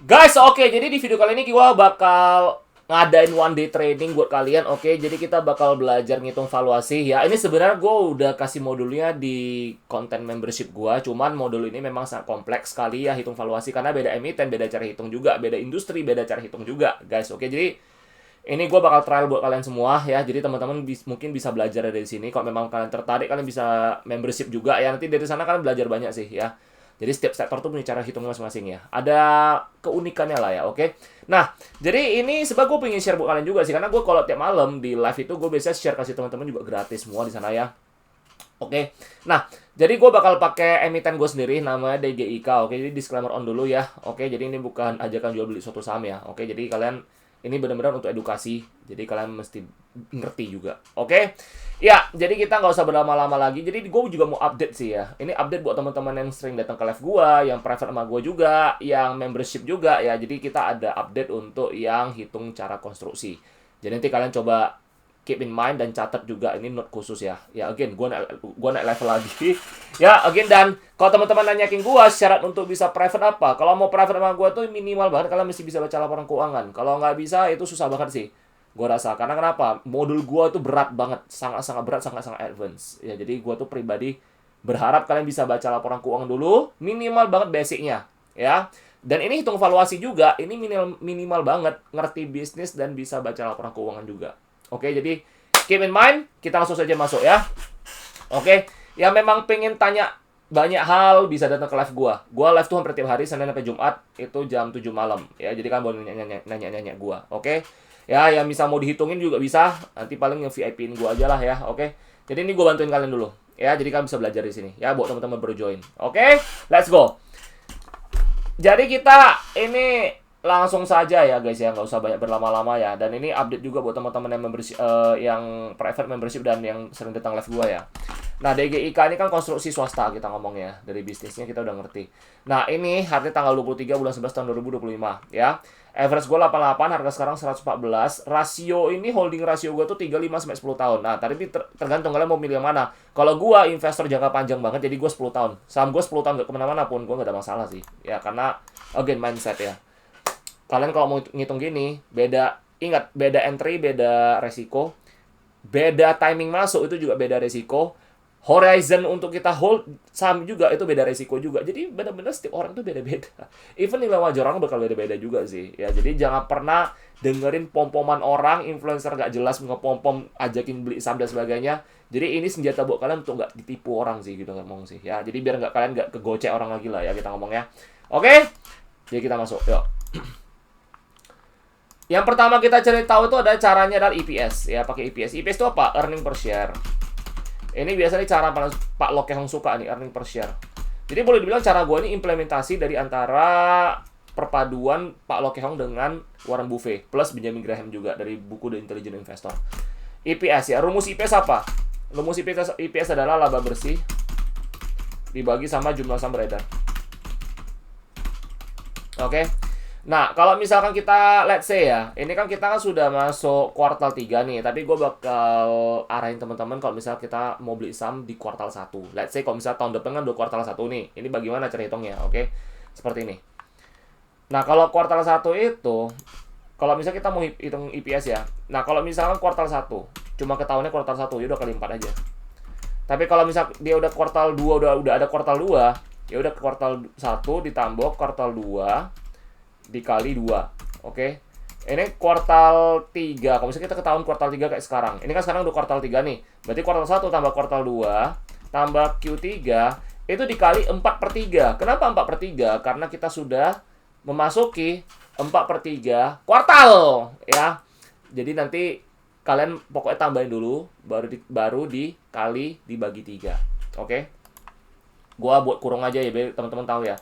Guys, oke, jadi di video kali ini gua bakal ngadain one day training buat kalian, oke. Jadi kita bakal belajar ngitung valuasi ya. Ini sebenarnya gue udah kasih modulnya di konten membership gua, cuman modul ini memang sangat kompleks sekali ya hitung valuasi karena beda emiten, beda cara hitung juga, beda industri, beda cara hitung juga, guys. Oke, jadi ini gue bakal trial buat kalian semua ya. Jadi teman-teman mungkin bisa belajar dari sini. Kalau memang kalian tertarik, kalian bisa membership juga ya. Nanti dari sana kalian belajar banyak sih ya. Jadi setiap sektor tuh punya cara hitung masing-masing ya. Ada keunikannya lah ya, oke? Nah, jadi ini sebab gue pengen share buat kalian juga sih. Karena gue kalau tiap malam di live itu gue biasa share kasih teman-teman juga gratis semua di sana ya. Oke. Nah, jadi gue bakal pakai emiten gue sendiri namanya DGIK. Oke, jadi disclaimer on dulu ya. Oke, jadi ini bukan ajakan jual beli suatu saham ya. Oke, jadi kalian ini benar-benar untuk edukasi. Jadi kalian mesti ngerti juga. Oke. Ya, jadi kita nggak usah berlama-lama lagi. Jadi gue juga mau update sih ya. Ini update buat teman-teman yang sering datang ke live gue, yang private sama gue juga, yang membership juga ya. Jadi kita ada update untuk yang hitung cara konstruksi. Jadi nanti kalian coba keep in mind dan catat juga ini note khusus ya. Ya again, gua naik level lagi. Ya again, dan kalau teman-teman nanyakin gua syarat untuk bisa private apa? Kalau mau private sama gua tuh minimal banget kalian mesti bisa baca laporan keuangan. Kalau nggak bisa itu susah banget sih. Gua rasa karena kenapa? Modul gua tuh berat banget, sangat-sangat berat, sangat-sangat advance. Ya jadi gua tuh pribadi berharap kalian bisa baca laporan keuangan dulu, minimal banget basicnya, ya. Dan ini hitung valuasi juga, ini minimal banget ngerti bisnis dan bisa baca laporan keuangan juga. Oke, jadi keep in mind, kita langsung saja masuk ya. Oke, yang memang pengen tanya banyak hal bisa datang ke live gua. Gua live tuh hampir tiap hari Senin sampai Jumat itu jam 7 malam ya. Jadi kan boleh nanya-nanya gua. Oke. Ya, yang bisa mau dihitungin juga bisa. Nanti paling yang VIP-in gua aja lah ya. Oke. Jadi ini gua bantuin kalian dulu. Ya, jadi kalian bisa belajar di sini. Ya, buat teman-teman baru join. Oke, let's go. Jadi kita ini langsung saja ya guys ya, nggak usah banyak berlama-lama ya. Dan ini update juga buat teman-teman yang membership, yang private membership dan yang sering datang live gua ya. Nah, DGIK ini kan konstruksi swasta kita ngomong ya. Dari bisnisnya kita udah ngerti. Nah, ini hari tanggal 23 bulan 11 tahun 2025 ya. Average gue 88, harga sekarang 114. Rasio ini holding rasio gue tuh 35 sampai 10 tahun. Nah, tadi tergantung kalian mau milih yang mana. Kalau gue investor jangka panjang banget, jadi gue 10 tahun. Saham gue 10 tahun gak kemana-mana pun, gue gak ada masalah sih. Ya, karena again mindset ya. Kalian kalau mau ngitung gini, ingat, beda entry, beda resiko. Beda timing masuk, itu juga beda resiko. Horizon untuk kita hold saham juga itu beda resiko juga. Jadi benar-benar setiap orang tuh beda-beda. Even nilai wajar orang bakal beda-beda juga sih. Ya, jadi jangan pernah dengerin pom-poman orang, influencer gak jelas ngepom-pom, ajakin beli saham dan sebagainya. Jadi ini senjata buat kalian untuk gak ditipu orang sih gitu ngomong sih. Ya, jadi biar kalian gak kegocek orang lagi lah ya kita ngomong ya. Oke? Jadi kita masuk. Yuk. Yang pertama kita cari tahu itu ada caranya adalah EPS ya, pakai EPS. EPS itu apa? Earning per share. Ini biasanya cara Pak Lokehong suka nih, earning per share. Jadi boleh dibilang cara gue ini implementasi dari antara perpaduan Pak Lokehong dengan Warren Buffett plus Benjamin Graham juga dari buku The Intelligent Investor. EPS ya, rumus EPS apa? Rumus EPS adalah laba bersih dibagi sama jumlah saham beredar. Oke. Nah, kalau misalkan kita, let's say ya, ini kan kita kan sudah masuk kuartal 3 nih, tapi gue bakal arahin teman-teman kalau misalnya kita mau beli saham di kuartal 1. Let's say kalau misalnya tahun depan kan udah kuartal 1 nih, ini bagaimana cara hitungnya, oke? Seperti ini. Nah, kalau kuartal 1 itu, kalau misalnya kita mau hitung EPS ya, nah kalau misalkan kuartal 1, cuma ketahuannya kuartal 1, ya udah kali 4 aja. Tapi kalau misalnya dia udah kuartal 2, udah ada kuartal 2, ya udah kuartal 1 ditambah kuartal 2 dikali 2. Oke. Ini kuartal 3. Kalau misalnya kita ketahuan kuartal 3 kayak sekarang. Ini kan sekarang udah kuartal 3 nih. Berarti kuartal 1 tambah kuartal 2 tambah Q3 itu dikali 4/3. Kenapa 4/3? Karena kita sudah memasuki 4/3 kuartal ya. Jadi nanti kalian pokoknya tambahin dulu baru dikali dibagi 3. Oke. Gua buat kurung aja ya biar teman-teman tahu ya.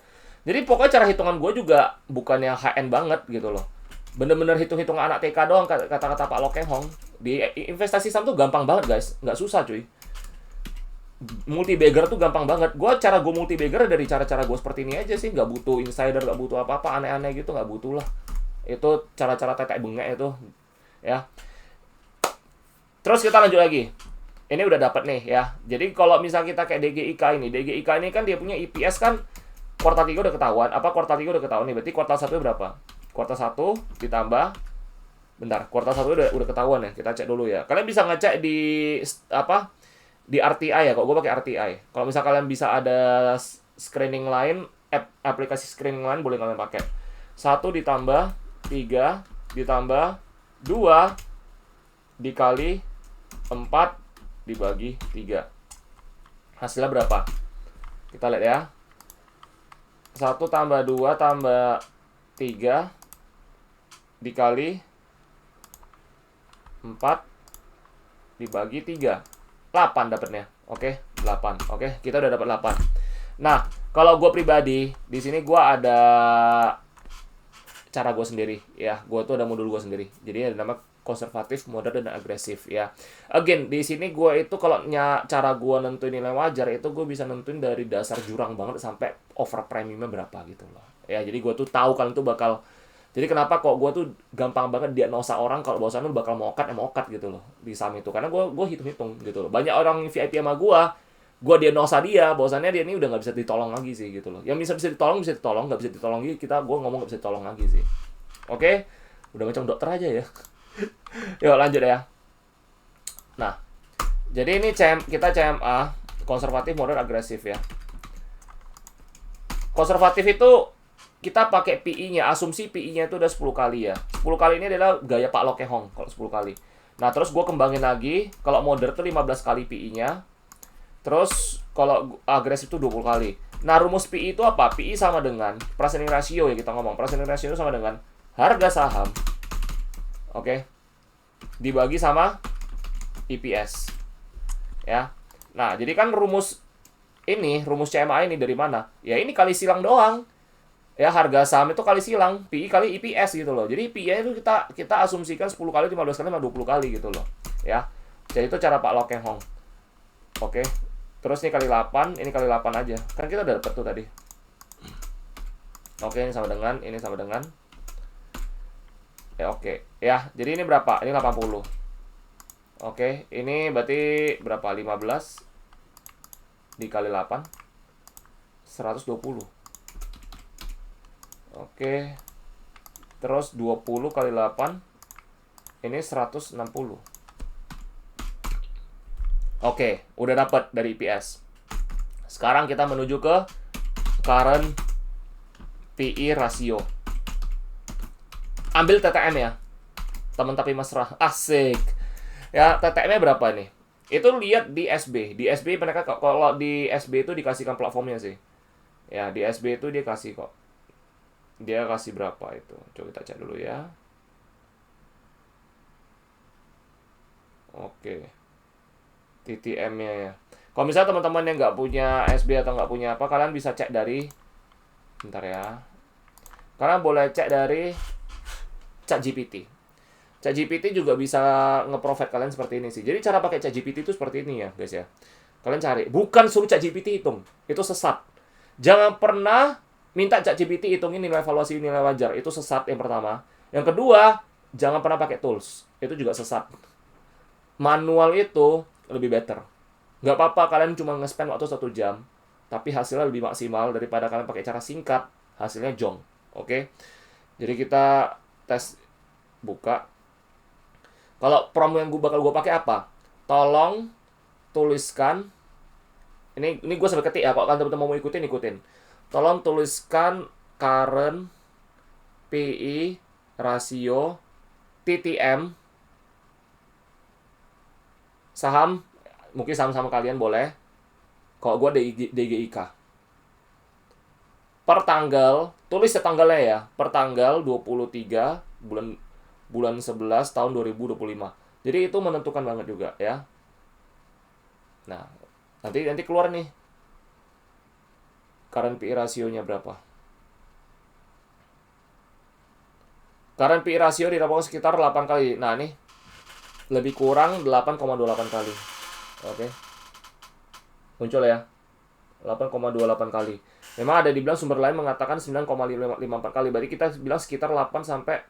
Jadi pokoknya cara hitungan gue juga bukan yang high-end banget gitu loh. Bener-bener hitung-hitung anak TK doang, kata-kata Pak Lokehong. Di investasi saham tuh gampang banget guys, nggak susah cuy. Multi-bagger tuh gampang banget. Cara gue multi-bagger dari cara-cara gue seperti ini aja sih. Nggak butuh insider, nggak butuh apa-apa aneh-aneh gitu, nggak butuh lah. Itu cara-cara tetek bengek itu. Ya. Terus kita lanjut lagi. Ini udah dapat nih ya. Jadi kalau misal kita kayak DGIK ini kan dia punya EPS kan kuartal 3 udah ketahuan. Apa kuartal 3 udah ketahuan nih? Berarti kuartal 1 berapa? Kuartal 1 ditambah, bentar, kuartal 1 udah ketahuan ya. Kita cek dulu ya. Kalian bisa ngecek di apa? Di RTI ya. Kok gue pakai RTI. Kalau misal kalian bisa ada screening lain, aplikasi screening lain boleh kalian pakai. 1 ditambah 3 ditambah 2 dikali 4 dibagi 3. Hasilnya berapa? Kita lihat ya. 1 tambah 2 tambah 3 dikali 4 dibagi 3. 8 dapatnya. Oke, 8. Oke, kita udah dapat 8. Nah, kalau gue pribadi, di sini gue ada cara gue sendiri ya. Gue tuh ada modul gue sendiri. Jadi ada nama konservatif, moderat, dan agresif ya. Again, di sini gue itu kalau cara gue nentuin nilai wajar itu gue bisa nentuin dari dasar jurang banget sampai over premiumnya berapa gitu loh. Ya, jadi gue tuh tahu kalian tuh bakal. Jadi kenapa kok gue tuh gampang banget diagnosa orang kalau bahwasannya lu bakal mokat gitu loh di saham itu, karena gue hitung-hitung gitu loh. Banyak orang VIP sama gue diagnosa dia bahwasannya dia ini udah nggak bisa ditolong lagi sih gitu loh. Yang bisa ditolong, nggak bisa ditolong lagi gue ngomong nggak bisa ditolong lagi sih. Oke, udah macam dokter aja ya. Yuk lanjut ya. Nah, jadi ini kita CMA, konservatif, moderat, agresif ya. Konservatif itu kita pakai PI-nya, asumsi PI-nya itu udah 10 kali ya. 10 kali ini adalah gaya Pak Lo Keng Hong kalau 10 kali. Nah, terus gue kembangin lagi, kalau moderat itu 15 kali PI-nya. Terus kalau agresif itu 20 kali. Nah, rumus PI itu apa? PI sama dengan price earning ratio ya, kita ngomong. Price earning ratio itu sama dengan harga saham, oke, dibagi sama EPS ya. Nah, jadi kan rumus CMA ini dari mana? Ya ini kali silang doang. Ya, harga saham itu kali silang, PI kali EPS gitu loh. Jadi PI itu kita asumsikan 10 kali, 15 kali, 20 kali gitu loh. Ya. Jadi itu cara Pak Lo Keng Hong. Oke. Terus ini kali 8, ini kali 8 aja. Kan kita udah dapet tuh tadi. Oke, ini sama dengan ya, oke. Ya, jadi ini berapa? Ini 80. Oke, ini berarti berapa? 15 dikali 8, 120. Oke. Terus 20 kali 8, ini 160. Oke, udah dapat dari EPS. Sekarang kita menuju ke current PE ratio. Ambil TTM ya, teman tapi mesra, asik. Ya, TTM-nya berapa nih? Itu lihat di SB. Di SB mereka, kalau di SB itu dikasihkan platformnya sih. Ya, di SB itu dia kasih kok. Dia kasih berapa itu? Coba kita cek dulu ya. Oke. TTM-nya ya. Kalau misalnya teman-teman yang nggak punya SB atau nggak punya apa, kalian bisa cek dari, bentar ya. Kalian boleh cek dari ChatGPT. ChatGPT juga bisa nge-provide kalian seperti ini sih. Jadi cara pakai ChatGPT itu seperti ini ya, guys ya. Kalian cari, bukan suruh ChatGPT hitung. Itu sesat. Jangan pernah minta ChatGPT hitungin nilai evaluasi nilai wajar. Itu sesat yang pertama. Yang kedua, jangan pernah pakai tools. Itu juga sesat. Manual itu lebih better. Nggak apa-apa kalian cuma nge-spend waktu 1 jam, tapi hasilnya lebih maksimal daripada kalian pakai cara singkat, hasilnya jong. Oke? Jadi kita tes, buka. Kalau prompt yang bakal gue pakai apa? Tolong tuliskan, ini gue sampai ketik ya, kalau kalian teman-teman mau ikutin. Tolong tuliskan current PE ratio TTM saham, mungkin saham-saham kalian boleh. Kalau gue DGIK. Per tanggal, tulis ya tanggalnya ya, per tanggal 23 bulan 11 tahun 2025. Jadi itu menentukan banget juga ya. Nah, nanti keluar nih current PE rasionya berapa. Current PE rasio dirapotkan sekitar 8 kali. Nah, nih lebih kurang 8,28 kali. Oke. Muncul ya. 8,28 kali. Memang ada dibilang sumber lain mengatakan 9,54 kali. Berarti kita bilang sekitar 8 sampai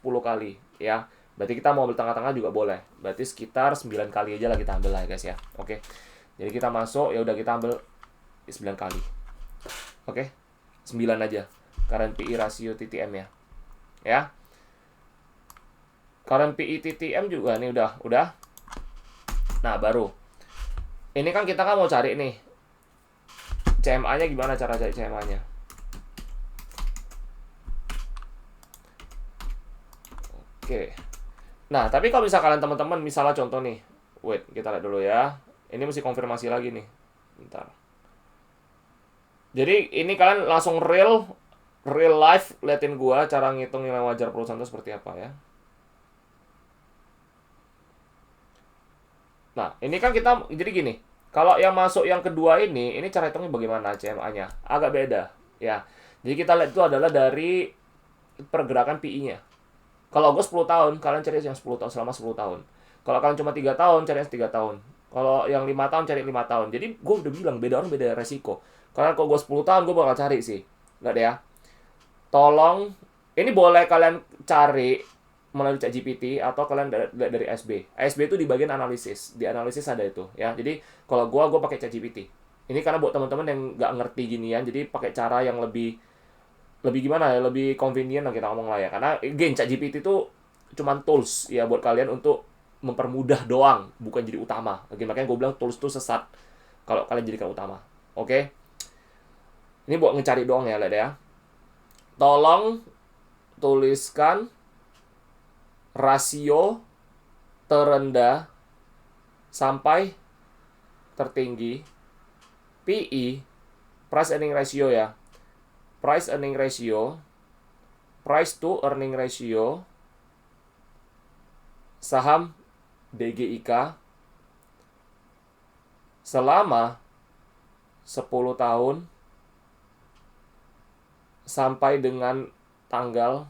10 kali ya. Berarti kita mau ambil tengah-tengah juga boleh. Berarti sekitar 9 kali aja lah kita ambil lah ya guys ya. Oke. Jadi kita masuk, ya udah kita ambil 9 kali. Oke. 9 aja. Current PE rasio TTM ya. Ya. Current PE TTM juga nih udah. Nah, baru. Ini kan kita kan mau cari nih. CMA-nya gimana cara cari CMA-nya? Oke. Nah, tapi kalau misalkan teman-teman misalnya contoh nih. Wait, kita lihat dulu ya. Ini mesti konfirmasi lagi nih. Bentar. Jadi ini kalian langsung real life liatin gua cara ngitung nilai wajar perusahaan itu seperti apa ya. Nah, ini kan kita jadi gini. Kalau yang masuk yang kedua ini cara hitungnya bagaimana CMA-nya? Agak beda, ya. Jadi kita lihat itu adalah dari pergerakan PI-nya. Kalau gue 10 tahun, kalian cari yang 10 tahun selama 10 tahun. Kalau kalian cuma 3 tahun, cari yang 3 tahun. Kalau yang 5 tahun, cari 5 tahun. Jadi gue udah bilang, beda orang beda resiko. Karena kalau gue 10 tahun, gue bakal cari sih. Nggak deh ya. Tolong, ini boleh kalian cari melalui ChatGPT atau kalian dari SB. SB itu di bagian analisis. Di analisis ada itu ya. Jadi kalau gue pakai ChatGPT. Ini karena buat teman-teman yang nggak ngerti ginian, jadi pakai cara yang lebih gimana ya, lebih convenient lah kita ngomong lah ya. Karena again ChatGPT itu cuman tools ya buat kalian untuk mempermudah doang, bukan jadi utama. Oke, makanya gue bilang tools itu sesat kalau kalian jadikan utama. Oke. Ini buat ngecari doang ya, lihat ya. Tolong tuliskan rasio terendah sampai tertinggi PE, price earning ratio ya. Price earning ratio, price to earning ratio, saham DGIK selama 10 tahun sampai dengan tanggal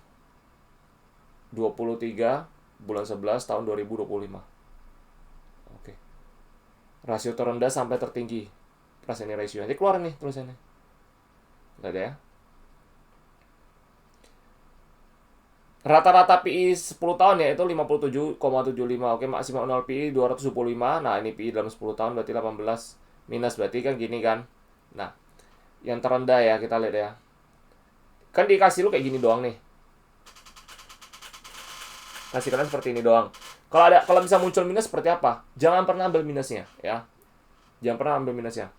23 bulan 11 tahun 2025. Oke. Rasio terendah sampai tertinggi. Price earning ratio. Nanti keluar nih tulisannya. Enggak ada ya. Rata-rata PI 10 tahun ya itu 57,75. Oke, maksimal 0 PI 275. Nah, ini PI dalam 10 tahun berarti 18 minus, berarti kan gini kan. Nah, yang terendah ya kita lihat ya. Kan dikasih lu kayak gini doang nih. Kasih kalian seperti ini doang. Kalau bisa muncul minus seperti apa? Jangan pernah ambil minusnya ya. Jangan pernah ambil minusnya.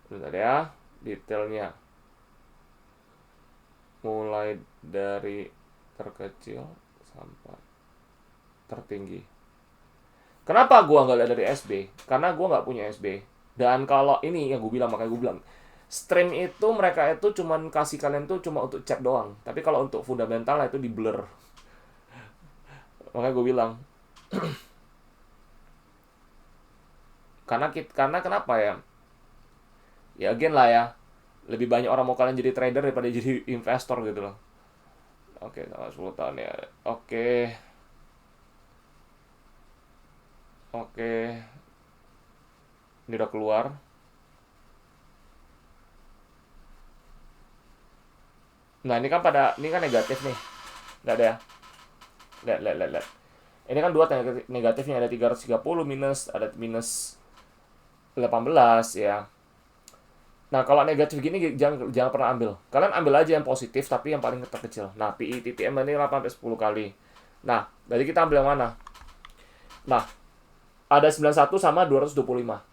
Bentar ya, detailnya. Mulai dari terkecil sampai tertinggi. Kenapa gua nggak lihat dari SB? Karena gua nggak punya SB. Dan kalau ini yang gue bilang, makanya gue bilang stream itu mereka itu cuman kasih kalian tuh cuma untuk chat doang. Tapi kalau untuk fundamental itu di blur. Makanya gue bilang karena kenapa ya? Ya again lah ya. Lebih banyak orang mau kalian jadi trader daripada jadi investor gitu loh. Oke, tanggal 10 tahun ya. Oke. Ini udah keluar. Nah, ini kan negatif nih. Nggak ada ya. Lihat. Ini kan dua negatifnya, ada 330 minus, ada minus 18 ya. Nah, kalau negatif gini jangan pernah ambil. Kalian ambil aja yang positif tapi yang paling terkecil. Nah, PI TTM ini 8-10 kali. Nah, jadi kita ambil yang mana? Nah, ada 91 sama 225.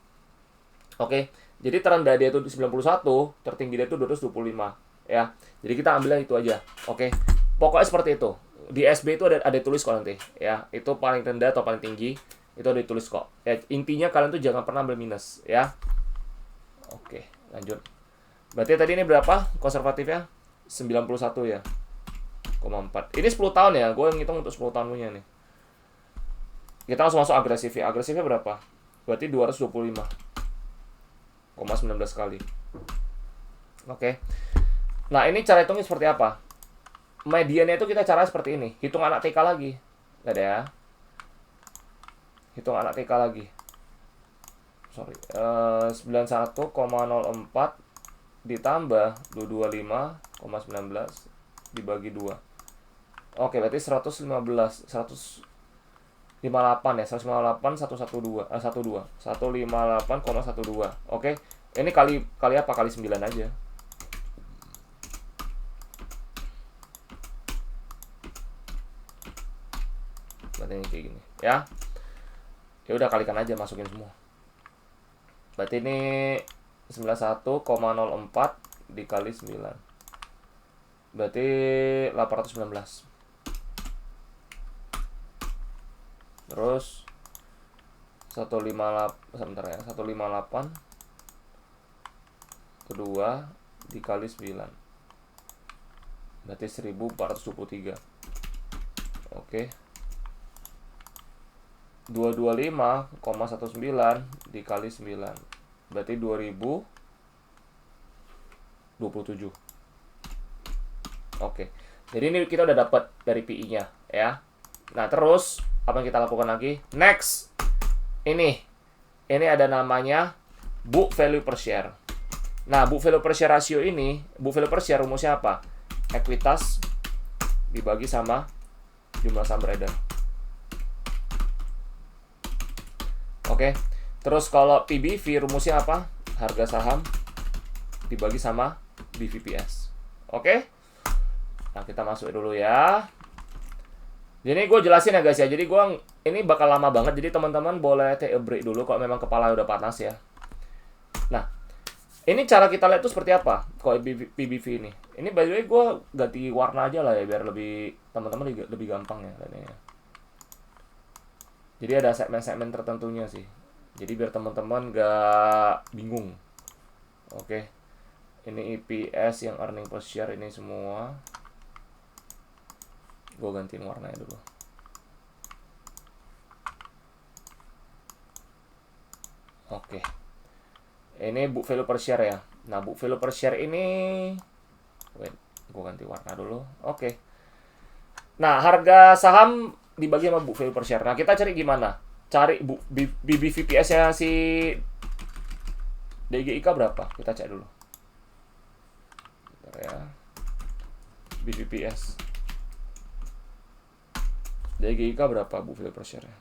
Oke. Jadi terendah dia itu 91, tertinggi dia itu 225 ya. Jadi kita ambil itu aja. Oke. Pokoknya seperti itu. Di SB itu ada tulis kok nanti ya. Itu paling rendah atau paling tinggi itu ada tulis kok. Ya, intinya kalian tuh jangan pernah ambil minus ya. Oke, lanjut. Berarti tadi ini berapa konservatifnya? 91 ya. 4. Ini 10 tahun ya. Gue ngitung untuk 10 tahun punya nih. Kita langsung masuk agresif ya. Agresifnya berapa? Berarti 225,19 kali. Oke. Nah, ini cara hitungnya seperti apa? Mediannya itu kita cara seperti ini. Hitung anak TK lagi. Nggak ada ya. Hitung anak TK lagi. 91,04 ditambah 225,19 dibagi 2. Oke, berarti 158 ya. 158,112. 158,12. Oke. Ini kali apa? Kali 9 aja. Berarti ini kayak gini, ya. Ya udah kalikan aja, masukin semua. Berarti ini 91,04 dikali 9. Berarti 819. Terus 158, sebentar ya, 158 kedua dikali 9. Berarti 1423. Oke. 225,19 dikali 9. Berarti 2027. Oke. Jadi ini kita udah dapat dari PI-nya, ya. Nah, terus apa yang kita lakukan lagi? Next. Ini ada namanya book value per share. Nah, book value per share rasio ini, book value per share rumusnya apa? Ekuitas dibagi sama jumlah saham beredar. Oke. Terus kalau PBV rumusnya apa? Harga saham dibagi sama BVPS. Oke? Nah, kita masuk dulu ya. Jadi gue jelasin ya guys ya. Jadi ini bakal lama banget. Jadi teman-teman boleh take a break dulu kalau memang kepala udah panas ya. Nah, ini cara kita lihat tuh seperti apa kalau PBV ini. Ini by the way gue ganti warna aja lah ya biar lebih teman-teman lebih gampang ya. Jadi ada segmen-segmen tertentunya sih. Jadi biar teman-teman gak bingung. Oke. Ini EPS yang earning per share ini semua. Gue gantiin warnanya dulu. Oke. Ini book value per share ya. Nah, book value per share ini, wait, gue ganti warna dulu. Oke. Nah, harga saham dibagi sama book value per share. Nah, kita cari gimana? Cari BBVPS-nya si DGIK berapa? Kita cek dulu. Bentar ya. BVPS. DGIK berapa book value per share-nya?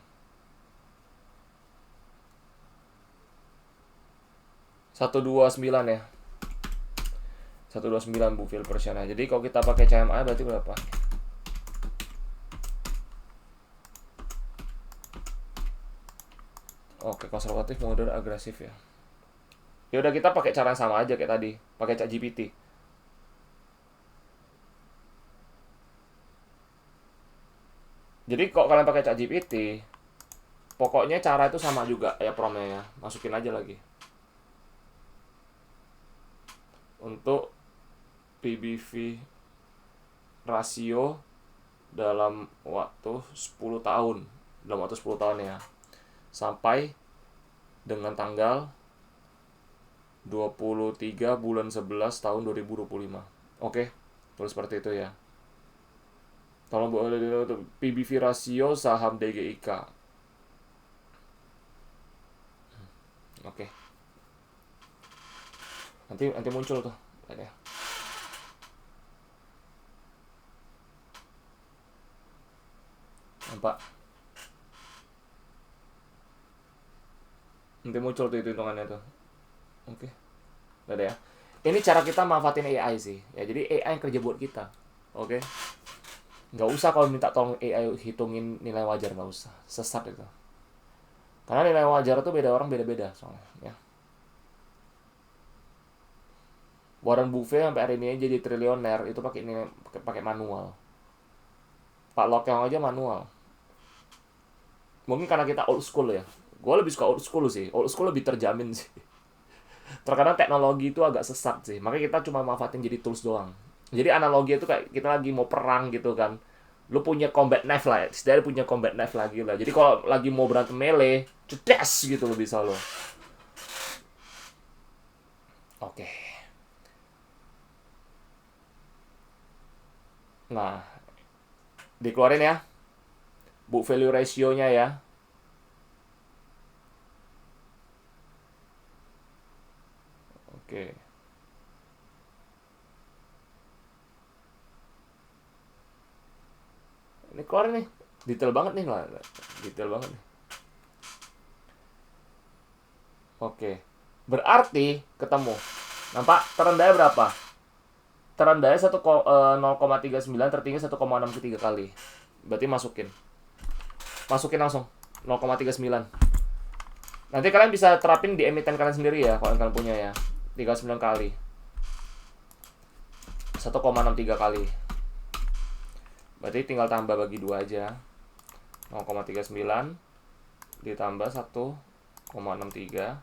129 ya. 129 book value per share-nya. Jadi kalau kita pakai CMA berarti berapa? Oke, konservatif, moderate, agresif ya. Ya udah kita pakai cara yang sama aja kayak tadi, pakai ChatGPT. Jadi kalau kalian pakai ChatGPT, pokoknya cara itu sama juga ya promnya ya. Masukin aja lagi. Untuk PBV rasio dalam waktu 10 tahun. Dalam waktu 10 tahun ya. Sampai dengan tanggal 23 bulan 11 tahun 2025. Oke, tulis seperti itu ya. Tolong boleh PBV rasio saham DGIK. Oke. Nanti muncul tuh. Ya. Nampak? Nanti muncul tuh itu hitungannya tuh. Oke. Udah deh ya. Ini cara kita manfaatin AI sih. Ya, jadi AI yang kerja buat kita. Oke. Nggak usah kalau minta tolong AI hitungin nilai wajar, nggak usah. Sesat itu. Karena nilai wajar itu beda orang beda-beda soalnya. Ya. Warren Buffett sampai hari ini jadi triliuner itu pakai manual. Pak Lokeng aja manual. Mungkin karena kita old school ya. Gue lebih suka old school sih. Old school lebih terjamin sih. Terkadang teknologi itu agak sesat sih. Makanya kita cuma manfaatin jadi tools doang. Jadi analogi itu kayak kita lagi mau perang gitu kan. Lu punya combat knife lah ya. Setidaknya punya combat knife lagi lah. Jadi kalau lagi mau berantem melee, cedes gitu lo bisa lo. Oke. Nah, dikeluarin ya. Book value ratio-nya ya. Oke. Ini keluar nih. Detail banget nih lah. Detail banget nih. Oke. Berarti ketemu. Nampak? Terendahnya berapa? Terendahnya 0,39, tertinggi 1,63 kali. Berarti masukin. Masukin langsung 0,39. Nanti kalian bisa terapin di emiten kalian sendiri ya, kalau kalian punya ya. 39 kali. 1,63 kali. Berarti tinggal tambah bagi 2 aja. 0,39 ditambah 1,63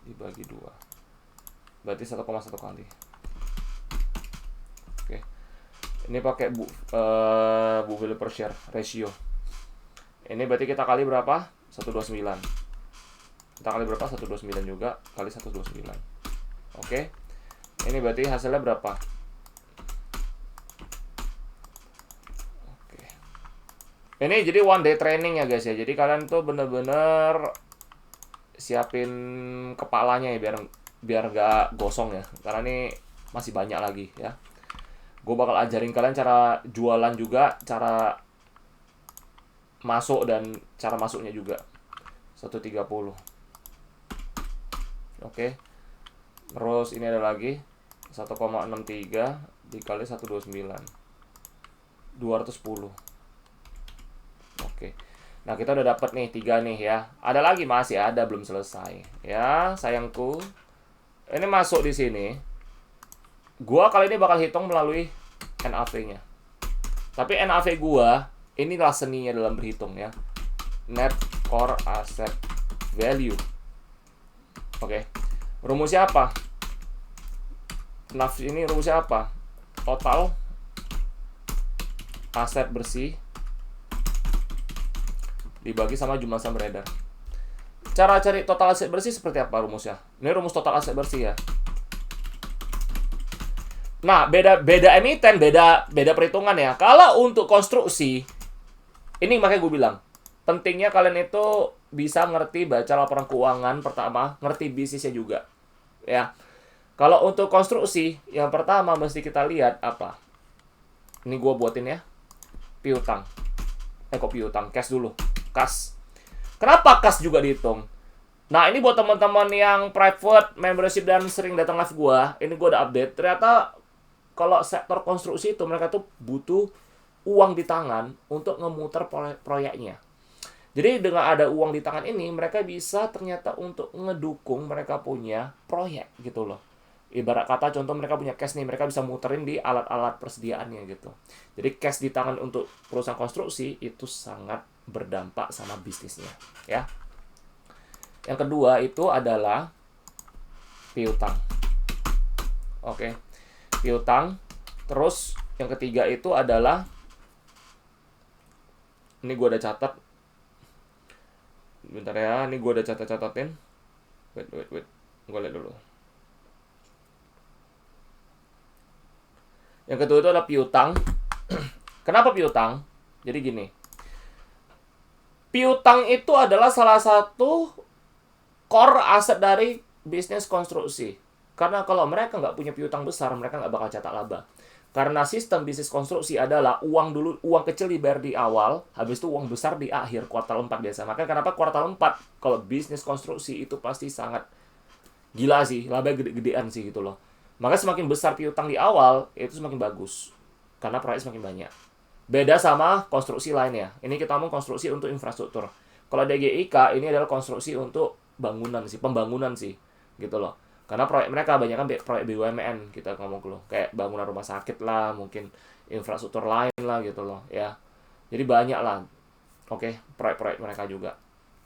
dibagi 2. Berarti 1,1 kali. Oke. Ini pakai book value per share ratio. Ini berarti kita kali berapa? 129. Kita kali berapa? 129 juga kali 129. Oke. Ini berarti hasilnya berapa? Oke. Ini jadi one day training ya guys ya. Jadi kalian tuh bener-bener siapin kepalanya ya biar nggak gosong ya. Karena ini masih banyak lagi ya. Gue bakal ajarin kalian cara jualan juga, cara masuk dan cara masuknya juga. 130. Oke. Terus ini ada lagi 1,63 dikali 129. 210. Oke. Nah, kita udah dapat nih 3 nih ya. Ada lagi masih ada belum selesai. Ya, sayangku. Ini masuk di sini. Gua kali ini bakal hitung melalui NAV-nya. Tapi NAV gua inilah seninya dalam berhitung ya. Net Core Asset Value. Oke. Rumusnya apa? NAV ini rumusnya apa? Total aset bersih dibagi sama jumlah saham beredar. Cara cari total aset bersih seperti apa rumusnya? Ini rumus total aset bersih ya. Nah, beda emiten, beda perhitungan ya. Kalau untuk konstruksi, ini makanya gue bilang, pentingnya kalian itu bisa ngerti baca laporan keuangan pertama, ngerti bisnisnya juga. Ya. Kalau untuk konstruksi, yang pertama mesti kita lihat apa? Ini gue buatin ya. Piutang. Kok piutang? Cash dulu. Kas. Kenapa kas juga dihitung? Nah, ini buat teman-teman yang private membership dan sering datang live gua, ini gua udah update. Ternyata kalau sektor konstruksi itu mereka tuh butuh uang di tangan untuk ngemuter proyeknya. Jadi dengan ada uang di tangan ini, mereka bisa ternyata untuk ngedukung mereka punya proyek gitu loh. Ibarat kata contoh mereka punya cash nih, mereka bisa muterin di alat-alat persediaannya gitu. Jadi cash di tangan untuk perusahaan konstruksi itu sangat berdampak sama bisnisnya, ya. Yang kedua itu adalah piutang. Oke. Piutang. Terus yang ketiga itu adalah, ini gue udah catat. Bentar ya, ini gue udah catat-catatin. Wait. Gue lihat dulu. Yang kedua itu adalah piutang. Kenapa piutang? Jadi gini. Piutang itu adalah salah satu core aset dari bisnis konstruksi. Karena kalau mereka nggak punya piutang besar, mereka nggak bakal cetak laba. Karena sistem bisnis konstruksi adalah uang kecil dibayar di awal, habis itu uang besar di akhir, kuartal 4 biasa. Makanya kenapa kuartal 4 kalau bisnis konstruksi itu pasti sangat gila sih, laba gede-gedean sih gitu loh. Maka semakin besar piutang di awal, itu semakin bagus. Karena proyek semakin banyak. Beda sama konstruksi lainnya. Ini kita ngomong konstruksi untuk infrastruktur. Kalau DGIK, ini adalah konstruksi untuk pembangunan sih. Gitu loh. Karena proyek mereka banyak kan proyek BUMN, kita ngomong loh. Kayak bangunan rumah sakit lah, mungkin infrastruktur lain lah gitu loh. Ya. Jadi banyak lah. Oke, proyek-proyek mereka juga.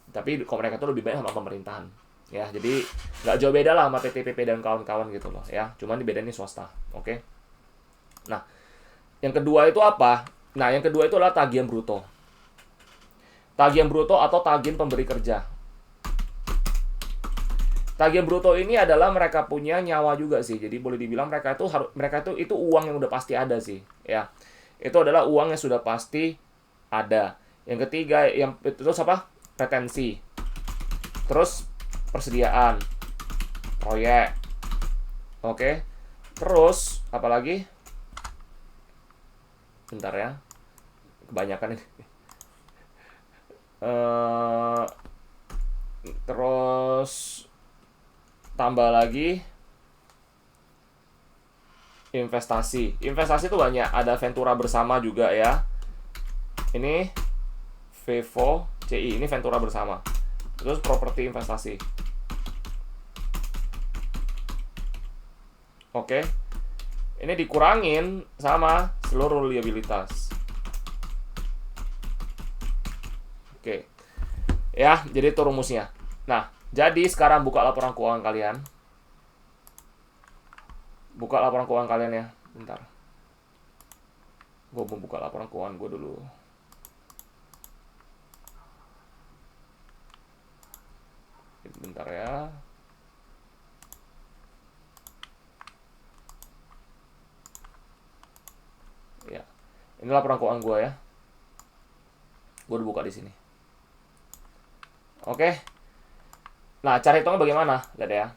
Tapi kalau mereka tuh lebih banyak sama pemerintahan. Ya, jadi nggak jauh beda lah sama PTPP dan kawan-kawan gitu loh ya. Cuman di beda ini swasta. Oke. Nah, yang kedua itu apa? Nah, yang kedua itu adalah tagihan bruto. Tagihan bruto atau tagihan pemberi kerja. Tagihan bruto ini adalah mereka punya nyawa juga sih. Jadi boleh dibilang mereka itu uang yang udah pasti ada sih, ya. Itu adalah uang yang sudah pasti ada. Yang ketiga yang terus apa? Retensi. Terus persediaan proyek. Oke. Terus apa lagi? Bentar ya. Kebanyakan ini. Terus tambah lagi investasi. Investasi itu banyak, ada Ventura bersama juga ya. Ini Vivo CI, ini Ventura bersama. Terus properti investasi. Oke. Ini dikurangin sama seluruh liabilitas. Oke. Ya, jadi itu rumusnya. Nah, jadi sekarang buka laporan keuangan kalian. Buka laporan keuangan kalian ya. Bentar. Gue mau buka laporan keuangan gue dulu. Bentar ya. Ya. Ini laporan keuangan gue ya. Gue udah buka di sini. Oke. Nah, cara hitungnya bagaimana? Lihat ya.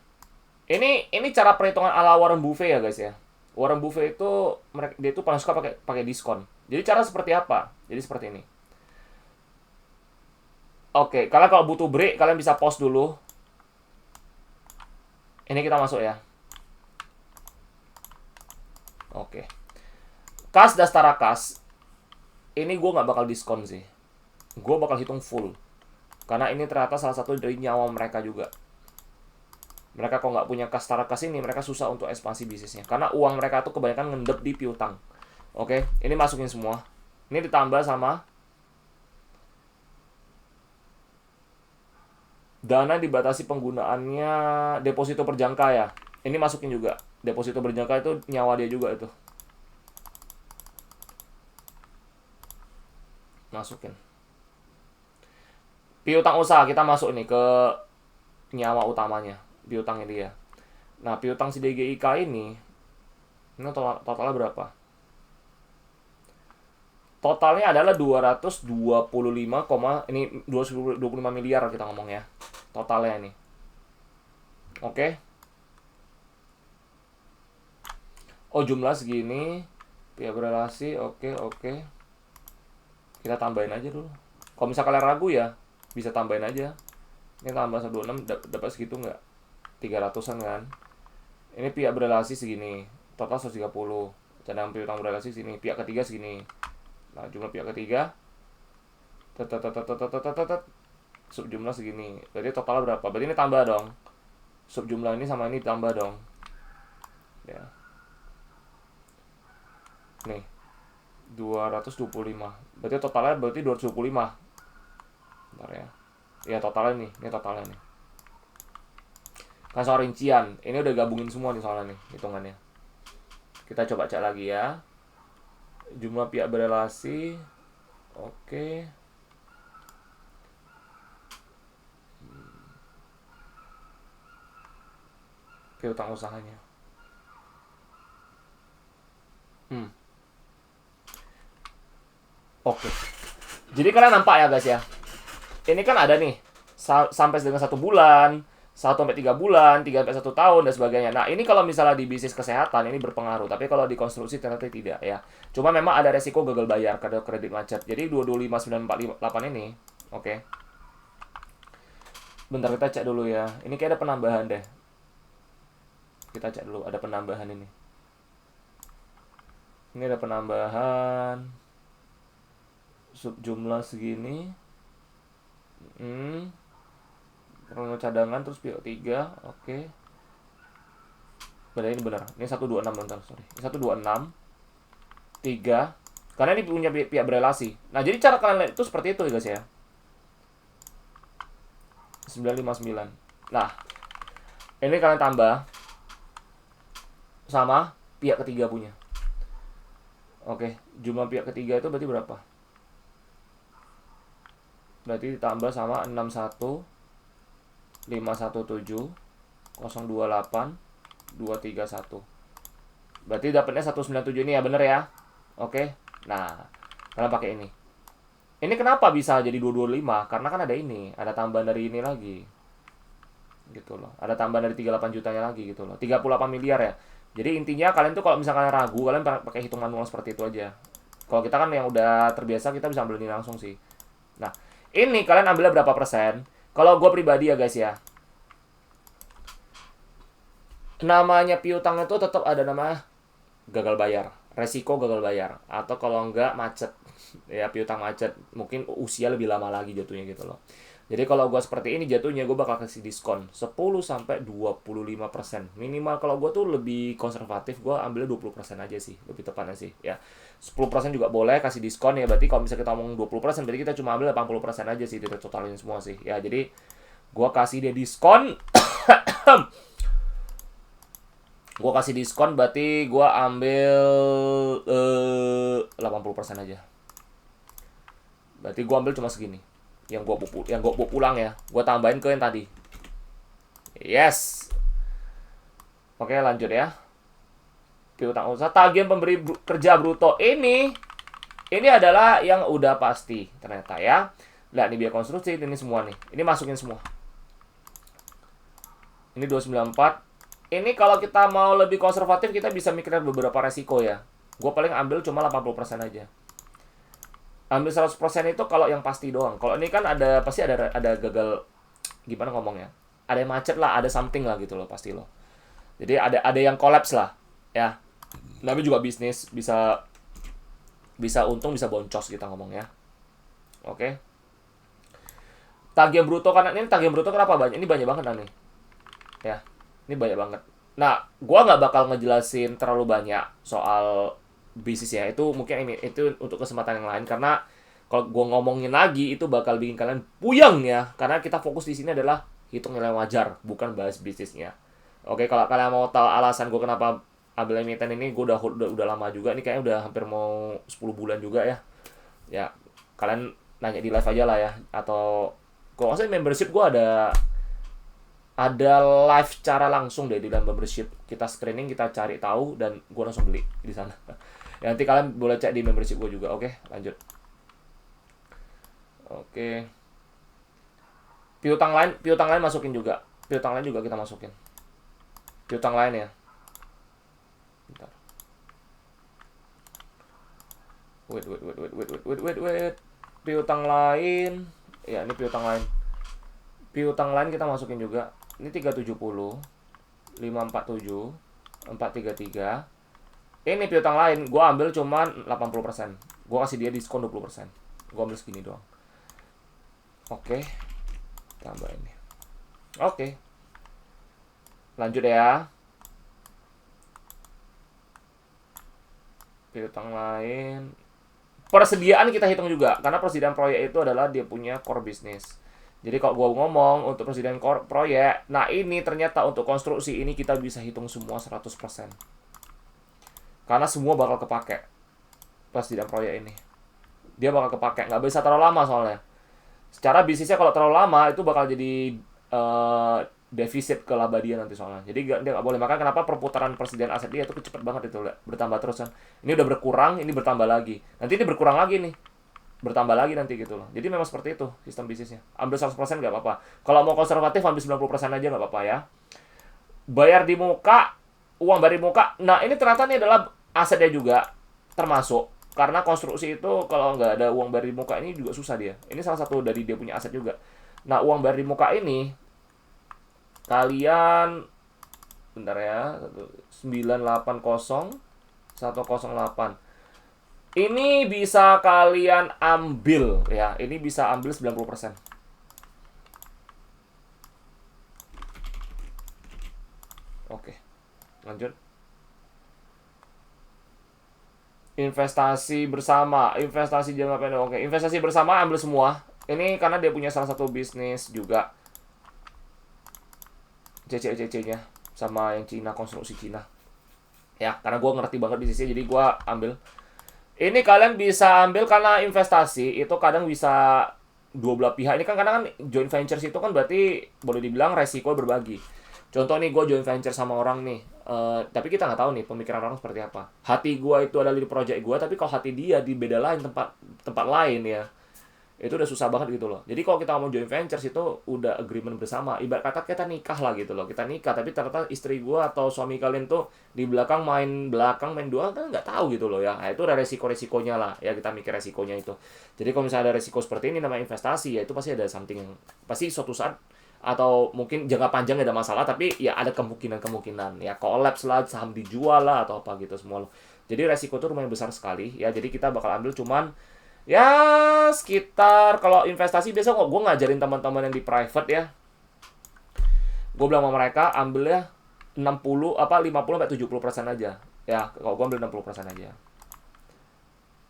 Ini cara perhitungan ala Warren Buffett ya guys ya. Warren Buffett itu dia itu paling suka pakai diskon. Jadi cara seperti apa? Jadi seperti ini. Oke, kalian kalau butuh break kalian bisa pause dulu. Ini kita masuk ya. Oke. Kas Dastara Kas. Ini gue nggak bakal diskon sih. Gue bakal hitung full. Karena ini ternyata salah satu dari nyawa mereka juga. Mereka kalau nggak punya kas Dastara Kas ini, mereka susah untuk ekspansi bisnisnya. Karena uang mereka tuh kebanyakan ngendep di piutang. Oke, ini masukin semua. Ini ditambah sama dana dibatasi penggunaannya deposito berjangka ya. Ini masukin juga. Deposito berjangka itu nyawa dia juga itu. Masukin. Piutang usaha kita masuk nih ke nyawa utamanya. Piutangnya dia. Nah, piutang si DGIK ini totalnya berapa? Totalnya adalah 225, ini 225 miliar kita ngomong ya. Totalnya ini. Oke. Oh, jumlah segini. Pihak berelasi, oke. Kita tambahin aja dulu. Kalau misalnya kalian ragu ya, bisa tambahin aja. Ini tambah 126 dapat segitu nggak? 300-an kan. Ini pihak berelasi segini. Total 130. Cadangan piutang berelasi segini. Pihak ketiga segini. Nah, jumlah pihak ketiga sub jumlah segini. Berarti totalnya berapa? Berarti ini tambah dong. Sub jumlah ini sama ini tambah dong. Ya. Nih. 225. Berarti totalnya 225. Bentar ya. Ya totalnya nih. Ini totalnya nih. Kan soal rincian. Ini udah gabungin semua nih soalnya nih hitungannya. Kita coba cek lagi ya. Jumlah pihak berelasi. Oke. Piutang usahanya. Oke. Jadi kalian nampak ya guys ya. Ini kan ada nih sampai dengan 1 bulan, 1 sampai 3 bulan, 3 sampai 1 tahun dan sebagainya. Nah, ini kalau misalnya di bisnis kesehatan ini berpengaruh, tapi kalau di konstruksi ternyata tidak ya. Cuma memang ada resiko gagal bayar karena kredit macet. Jadi 225948 ini, oke. Bentar kita cek dulu ya. Ini kayak ada penambahan deh. Kita cek dulu, ada penambahan ini. Ini ada penambahan sub jumlah segini. Krono cadangan terus pihak 3, oke. Berarti ini benar. Ini 126 bentar, sorry. Ini 126 3. Karena ini punya pihak berelasi. Nah, jadi cara kalian lihat itu seperti itu ya guys ya. 959. Nah, ini kalian tambah sama pihak ketiga punya. Oke, jumlah pihak ketiga itu berarti berapa? Berarti ditambah sama 61 517 028 231. Berarti dapatnya 197 ini ya, bener ya? Oke. Nah, kalian pakai ini. Ini kenapa bisa jadi 225? Karena kan ada ini, ada tambahan dari ini lagi. Gitu loh. Ada tambahan dari 38 jutanya lagi gitu loh. 38 miliar ya. Jadi intinya kalian tuh kalau misalkan ragu, kalian pakai hitungan manual seperti itu aja. Kalau kita kan yang udah terbiasa, kita bisa ambil ini langsung sih. Nah, ini kalian ambilnya berapa persen? Kalau gue pribadi ya guys ya, namanya piutang itu tetap ada nama gagal bayar, resiko gagal bayar, atau kalau enggak macet. Ya piutang macet, mungkin usia lebih lama lagi jatuhnya gitu loh. Jadi kalau gue seperti ini jatuhnya gue bakal kasih diskon 10-25%. Minimal kalau gue tuh lebih konservatif, gue ambilnya 20% aja sih, lebih tepatnya sih ya. 10% juga boleh kasih diskon ya, berarti kalau misalnya kita ngomong 20%, berarti kita cuma ambil 80% aja sih, tidak totalin semua sih. Ya jadi gue kasih dia diskon. Gue kasih diskon berarti gue ambil 80% aja. Berarti gue ambil cuma segini. Yang gue pulang ya. Gue tambahin ke yang tadi. Yes. Oke, lanjut ya. Piutang usaha, tagihan pemberi kerja bruto ini adalah yang udah pasti ternyata ya. Nah, ini biaya konstruksi, ini semua nih. Ini masukin semua. Ini 294. Ini kalau kita mau lebih konservatif, kita bisa mikirin beberapa resiko ya. Gue paling ambil cuma 80% aja. Ambil 100% itu kalau yang pasti doang. Kalau ini kan pasti ada gagal, gimana ngomongnya? Ada yang macet lah, ada something lah gitu loh pasti loh. Jadi ada yang collapse lah ya. Tapi juga bisnis bisa untung bisa boncos kita ngomong ya. Oke. Tagihan bruto, karena ini tagihan bruto kenapa banyak? Ini banyak banget nih. Ya. Ini banyak banget. Nah, gua nggak bakal ngejelasin terlalu banyak soal bisnis ya. Itu mungkin itu untuk kesempatan yang lain, karena kalau gua ngomongin lagi itu bakal bikin kalian puyeng ya. Karena kita fokus di sini adalah hitung nilai wajar, bukan bahas bisnisnya. Oke, kalau kalian mau tahu alasan gua kenapa ambil emiten ini, gua udah lama juga. Ini kayaknya udah hampir mau 10 bulan juga ya. Ya, kalian nanya di live aja lah ya. Atau kalau nggak salah membership gua ada live cara langsung deh di dalam membership. Kita screening, kita cari tahu, dan gue langsung beli di sana. Ya, nanti kalian boleh cek di membership gue juga. Oke, lanjut. Oke. Piutang lain masukin juga. Piutang lain juga kita masukin. Piutang lain ya. Bentar. Wait. Piutang lain. Ya, ini piutang lain. Piutang lain kita masukin juga. Ini 370, 547, 433. Ini piutang lain, gue ambil cuma 80%. Gue kasih dia diskon 20%. Gue ambil segini doang. Oke. Tambah ini. Oke. Lanjut ya. Piutang lain. Persediaan kita hitung juga, karena persediaan proyek itu adalah dia punya core business. Jadi kalau gue ngomong untuk persediaan proyek, nah ini ternyata untuk konstruksi ini kita bisa hitung semua 100%. Karena semua bakal kepake persediaan proyek ini. Dia bakal kepake, nggak bisa terlalu lama soalnya. Secara bisnisnya kalau terlalu lama, itu bakal jadi defisit ke laba dia nanti soalnya. Jadi dia nggak boleh. Makanya kenapa perputaran persediaan aset dia itu cepet banget itu, bertambah terus kan. Ini udah berkurang, ini bertambah lagi. Nanti ini berkurang lagi nih. Bertambah lagi nanti gitu loh. Jadi memang seperti itu sistem bisnisnya. Ambil 100% nggak apa-apa. Kalau mau konservatif ambil 90% aja nggak apa-apa ya. Bayar di muka, uang bayar di muka. Nah, ini ternyata ini adalah asetnya juga termasuk. Karena konstruksi itu kalau nggak ada uang bayar di muka ini juga susah dia. Ini salah satu dari dia punya aset juga. Nah, uang bayar di muka ini kalian bentar ya. 980 108. Ini bisa kalian ambil ya. Ini bisa ambil 90%. Oke. Lanjut. Investasi bersama, investasi jangka pendek. Oke, investasi bersama ambil semua. Ini karena dia punya salah satu bisnis juga. CC-nya sama yang Cina, konstruksi Cina. Ya, karena gue ngerti banget bisnisnya, jadi gue ambil. Ini kalian bisa ambil karena investasi itu kadang bisa dua belah pihak. Ini kan kadang kan joint ventures itu kan berarti boleh dibilang resiko berbagi. Contoh nih, gue joint venture sama orang nih. Tapi kita nggak tahu nih pemikiran orang seperti apa. Hati gue itu adalah di project gue, tapi kalau hati dia di beda lain, tempat lain ya, itu udah susah banget gitu loh. Jadi kalau kita ngomong joint ventures itu udah agreement bersama. Ibarat kata kita nikah lah gitu loh. Kita nikah tapi ternyata istri gua atau suami kalian tuh di belakang main dua kan nggak tahu gitu loh ya. Nah, itu ada resiko-resikonya lah ya, kita mikir resikonya itu. Jadi kalau misalnya ada resiko seperti ini namanya investasi ya, itu pasti ada something yang pasti suatu saat atau mungkin jangka panjang nggak ada masalah, tapi ya ada kemungkinan ya collapse lah, saham dijual lah atau apa gitu semua loh. Jadi resiko tuh lumayan besar sekali ya. Jadi kita bakal ambil cuman ya sekitar, kalau investasi biasa kok gue ngajarin teman-teman yang di private ya, gue bilang sama mereka ambil ya 60 apa 50 sampai 70% aja. Ya, kalau gue ambil 60% aja.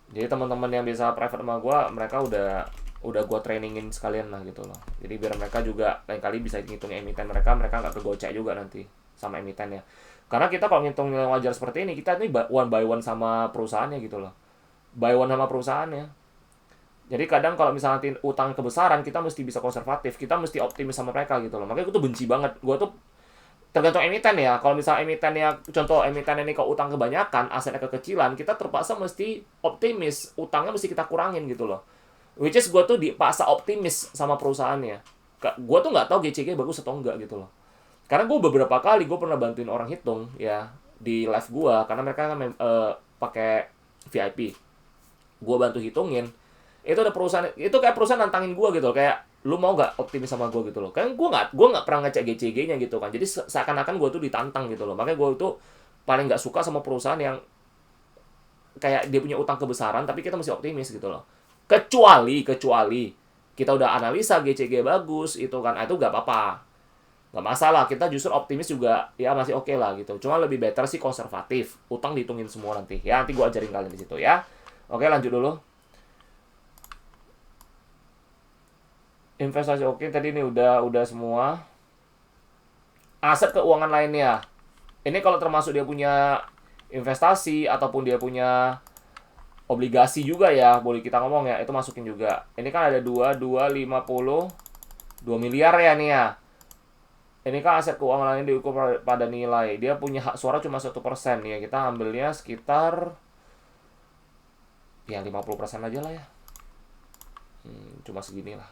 Jadi teman-teman yang bisa private sama gue, mereka udah gue trainingin sekalian lah gitu loh. Jadi biar mereka juga lain kali bisa ngitung emiten mereka nggak kegocek juga nanti sama emiten ya. Karena kita kalau ngitung nilai wajar seperti ini, kita ini one by one sama perusahaannya gitu loh. By one sama perusahaannya. Jadi kadang kalau misalnya utang kebesaran, kita mesti bisa konservatif, kita mesti optimis sama mereka gitu loh. Makanya gue tuh benci banget. Gue tuh tergantung emiten ya. Kalau misalnya emitennya, contoh emiten ini kalau utang kebanyakan, asetnya kekecilan, kita terpaksa mesti optimis, utangnya mesti kita kurangin gitu loh. Which is gue tuh dipaksa optimis sama perusahaannya. Gue tuh nggak tahu GCG bagus atau enggak gitu loh. Karena gue beberapa kali gue pernah bantuin orang hitung ya di live gue, karena mereka kan pakai VIP. Gue bantu hitungin, itu ada perusahaan, itu kayak perusahaan nantangin gue gitu loh, kayak lu mau nggak optimis sama gue gitu loh. Kan gue nggak pernah ngecek GCG-nya gitu kan, jadi seakan-akan gue tuh ditantang gitu loh. Makanya gue tuh paling nggak suka sama perusahaan yang kayak dia punya utang kebesaran tapi kita masih optimis gitu loh. Kecuali kita udah analisa GCG bagus itu kan, itu nggak apa-apa, nggak masalah, kita justru optimis juga ya masih oke lah gitu. Cuma lebih better sih konservatif, utang dihitungin semua nanti ya, nanti gue ajarin kalian di situ ya. Oke, lanjut dulu. Investasi oke, tadi ini udah semua. Aset keuangan lainnya, ini kalau termasuk dia punya investasi ataupun dia punya obligasi juga ya, boleh kita ngomong ya, itu masukin juga. Ini kan ada 2 miliar ya nih ya. Ini kan aset keuangan lain diukur pada nilai. Dia punya hak suara cuma 1% ya. Kita ambilnya sekitar ya 50% aja lah ya. Cuma segini lah.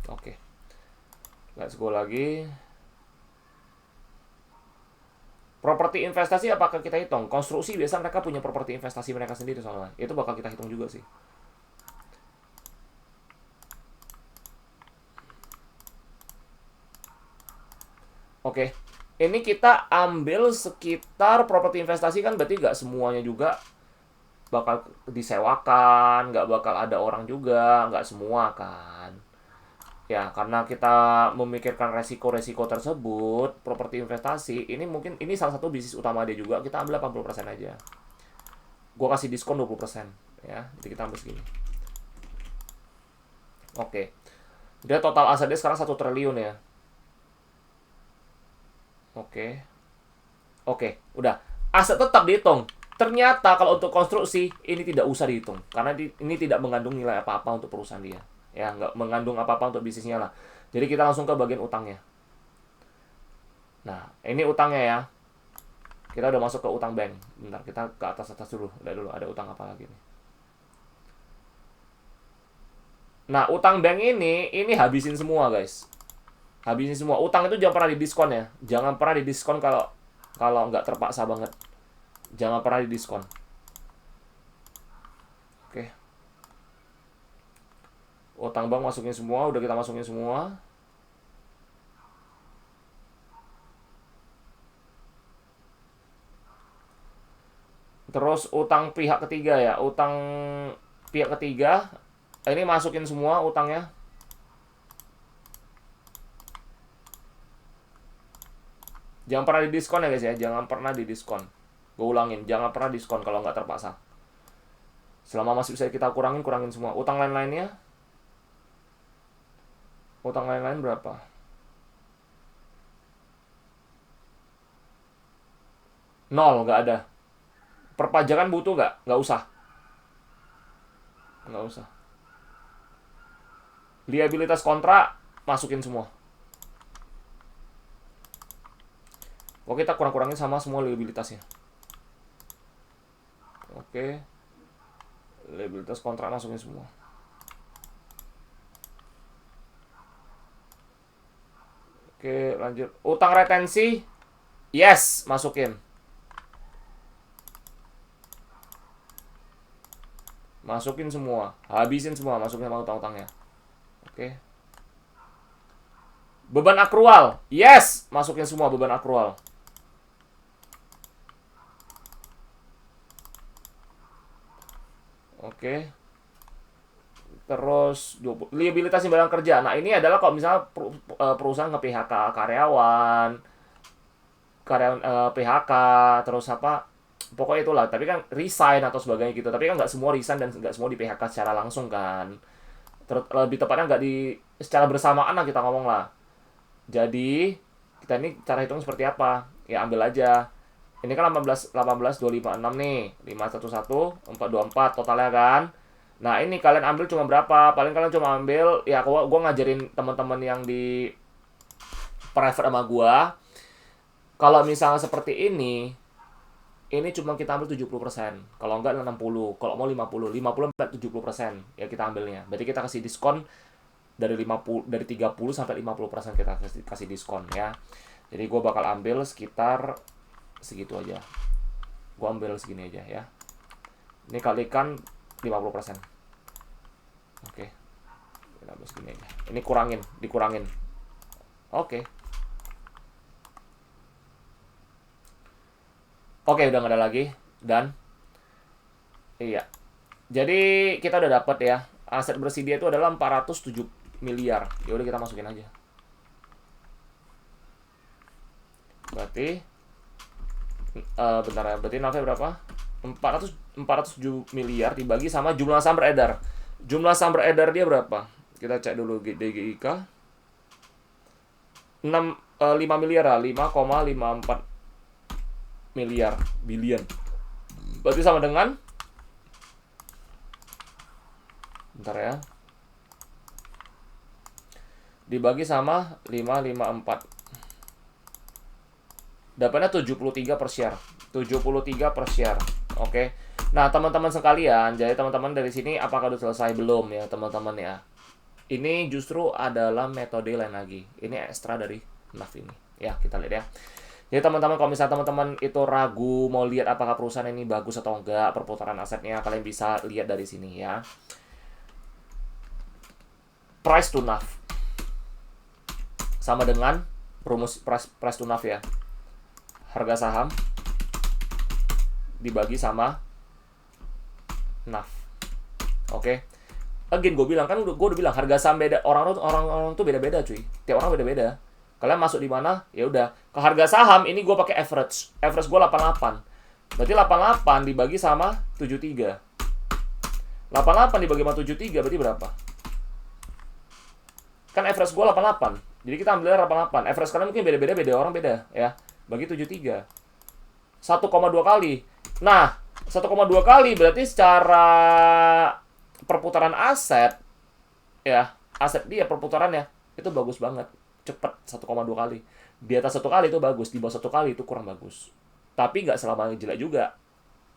Oke. Let's go lagi. Properti investasi apakah kita hitung? Konstruksi biasa mereka punya properti investasi mereka sendiri soalnya. Itu bakal kita hitung juga sih. Oke. Ini kita ambil sekitar properti investasi kan, berarti nggak semuanya juga bakal disewakan, nggak bakal ada orang juga, nggak semua kan. Ya, karena kita memikirkan resiko-resiko tersebut, properti investasi, ini mungkin ini salah satu bisnis utama dia juga, kita ambil 80% aja. Gua kasih diskon 20%, ya. Jadi kita ambil segini. Oke. Dia total asetnya sekarang 1 triliun ya. Oke, udah. Aset tetap dihitung. Ternyata kalau untuk konstruksi, ini tidak usah dihitung. Karena ini tidak mengandung nilai apa-apa untuk perusahaan dia. Ya, nggak mengandung apa-apa untuk bisnisnya lah. Jadi kita langsung ke bagian utangnya. Nah, ini utangnya ya. Kita udah masuk ke utang bank. Bentar, kita ke atas-atas dulu. Udah dulu, ada utang apa lagi nih. Nah, utang bank ini habisin semua guys. Habisin semua. Utang itu jangan pernah didiskon ya. Jangan pernah didiskon kalau nggak terpaksa banget. Jangan pernah didiskon. Oke. Utang bank masukin semua, udah kita masukin semua. Terus utang pihak ketiga ya, utang pihak ketiga. Ini masukin semua utangnya. Jangan pernah didiskon ya guys ya, jangan pernah didiskon. Gue ulangin, jangan pernah diskon kalau nggak terpaksa. Selama masih bisa kita kurangin semua. Utang lain-lainnya, utang lain-lain berapa? Nol, nggak ada. Perpajakan butuh nggak? Nggak usah. Nggak usah. Liabilitas kontrak, masukin semua. Oke, kita kurang-kurangin sama semua liabilitasnya. Oke. Liabilitas kontrak masukin semua. Oke, lanjut. Utang retensi, yes, masukin. Masukin semua. Habisin semua, masukin sama utang-utangnya. Oke. Beban akrual. Yes, masukin semua beban akrual. Oke. Terus liabilitas imbalan kerja. Nah, ini adalah kalau misalnya perusahaan nge-PHK karyawan, PHK, terus apa? Pokoknya itulah. Tapi kan resign atau sebagainya gitu. Tapi kan nggak semua resign dan nggak semua di PHK secara langsung kan. Terus lebih tepatnya nggak di secara bersamaan lah kita ngomong lah. Jadi kita ini cara hitung seperti apa? Ya ambil aja. Ini kan 18 256 nih. 511 424 totalnya kan. Nah, ini kalian ambil cuma berapa? Paling kalian cuma ambil ya gua ngajarin teman-teman yang di private sama gua. Kalau misalnya seperti ini cuma kita ambil 70%. Kalau enggak 60. Kalau mau 50 sampai 70% ya kita ambilnya. Berarti kita kasih diskon dari 30 sampai 50% kita kasih diskon ya. Jadi gue bakal ambil sekitar segitu aja. Gue ambil segini aja ya. Ini kalikan 50%. Oke. Kita ambil segini aja. Ini dikurangin. Oke. Oke, udah nggak ada lagi. Dan iya. Jadi kita udah dapat ya. Aset bersih dia itu adalah 407 miliar. Ya udah kita masukin aja. Berarti bentar ya. Berarti nafnya berapa? 407 miliar dibagi sama jumlah saham beredar. Jumlah saham beredar dia berapa? Kita cek dulu DGIK. 5 miliar lah, 5,54 miliar billion. Berarti sama dengan bentar ya. Dibagi sama 554. Dapatnya 73 per share. 73 per share. Oke. Nah, teman-teman sekalian, jadi teman-teman dari sini apakah udah selesai belum ya, teman-teman ya? Ini justru adalah metode lain lagi. Ini ekstra dari NAV ini. Ya, kita lihat ya. Jadi teman-teman kalau misalnya teman-teman itu ragu mau lihat apakah perusahaan ini bagus atau enggak, perputaran asetnya, kalian bisa lihat dari sini ya. Price to NAV sama dengan rumus price to NAV ya. Harga saham dibagi sama NAV. Oke. Again gue bilang kan gue udah bilang harga saham beda, orang tuh beda-beda cuy. Tiap orang beda-beda. Kalian masuk di mana? Ya udah. Ke harga saham ini gue pakai average. Average gue 88. Berarti 88 dibagi sama 73. 88 dibagi sama 73 berarti berapa? Kan average gue 88. Jadi kita ambil 88. Average kalian mungkin beda-beda, beda orang beda ya. Bagi 73. 1,2 kali. Nah, 1,2 kali berarti secara perputaran aset ya, aset dia perputarannya itu bagus banget. Cepet 1,2 kali. Di atas 1 kali itu bagus, di bawah 1 kali itu kurang bagus. Tapi nggak selamanya jelek juga.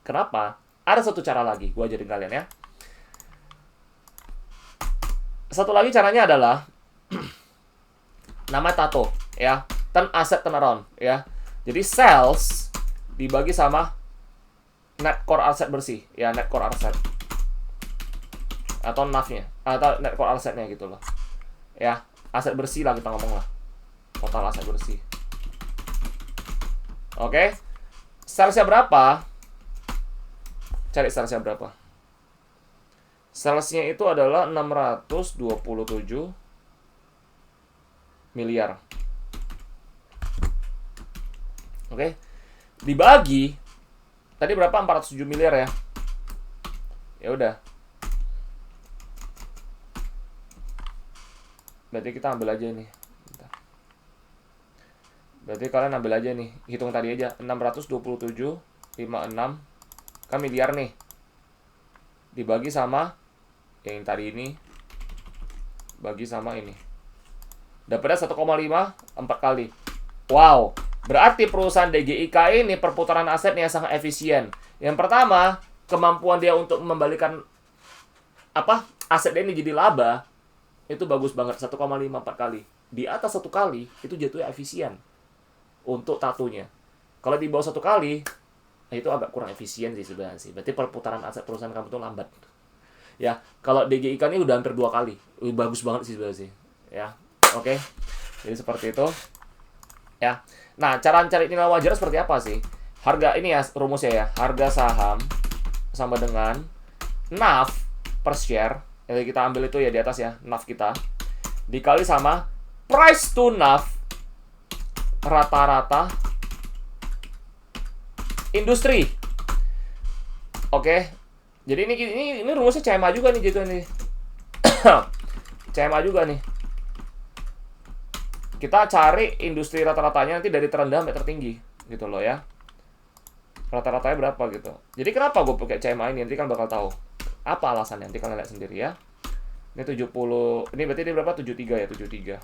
Kenapa? Ada satu cara lagi, gue ajarin kalian ya. Satu lagi caranya adalah nama TATO ya, turn asset turnaround ya. Jadi sales dibagi sama net core asset bersih ya, net core asset atau NAV-nya atau net core assetnya gitu loh ya. Aset bersih lah kita ngomong lah. Total aset bersih. Oke. Salesnya berapa? Cari salesnya berapa. Salesnya itu adalah 627 miliar. Oke. Dibagi tadi berapa? 407 miliar ya. Ya udah. Berarti kita ambil aja nih. Bentar. Berarti kalian ambil aja nih. Hitung tadi aja. 627, 56. Kan miliar nih. Dibagi sama yang tadi ini. Bagi sama ini. Dapatnya 1,5, 4 kali. Wow. Berarti perusahaan DGIK ini perputaran asetnya sangat efisien. Yang pertama, kemampuan dia untuk membalikan aset dia ini jadi laba. Itu bagus banget, 1,54 kali. Di atas 1 kali, itu jatuhnya efisien untuk tatonya. Kalau di bawah 1 kali, itu agak kurang efisien sih sebenarnya sih. Berarti perputaran aset perusahaan kamu itu lambat. Ya, kalau DGIK ini udah hampir 2 kali. Bagus banget sih sebenarnya sih. Ya, oke. Jadi seperti itu. Ya. Nah, cara cari nilai wajar seperti apa sih? Harga ini ya rumusnya ya. Harga saham sama dengan NAV per share. Jadi kita ambil itu ya di atas ya, NAV kita. Dikali sama price to NAV rata-rata industri. Oke. Jadi ini rumusnya CMA juga nih gitu nih. CMA juga nih. Kita cari industri rata-ratanya nanti dari terendah sampai tertinggi gitu loh ya. Rata-ratanya berapa gitu. Jadi kenapa gue pakai CMA ini? Nanti kan bakal tahu. Apa alasannya? Nanti kalian lihat sendiri ya. Ini 70. Ini berarti ini berapa? 73 ya, 73.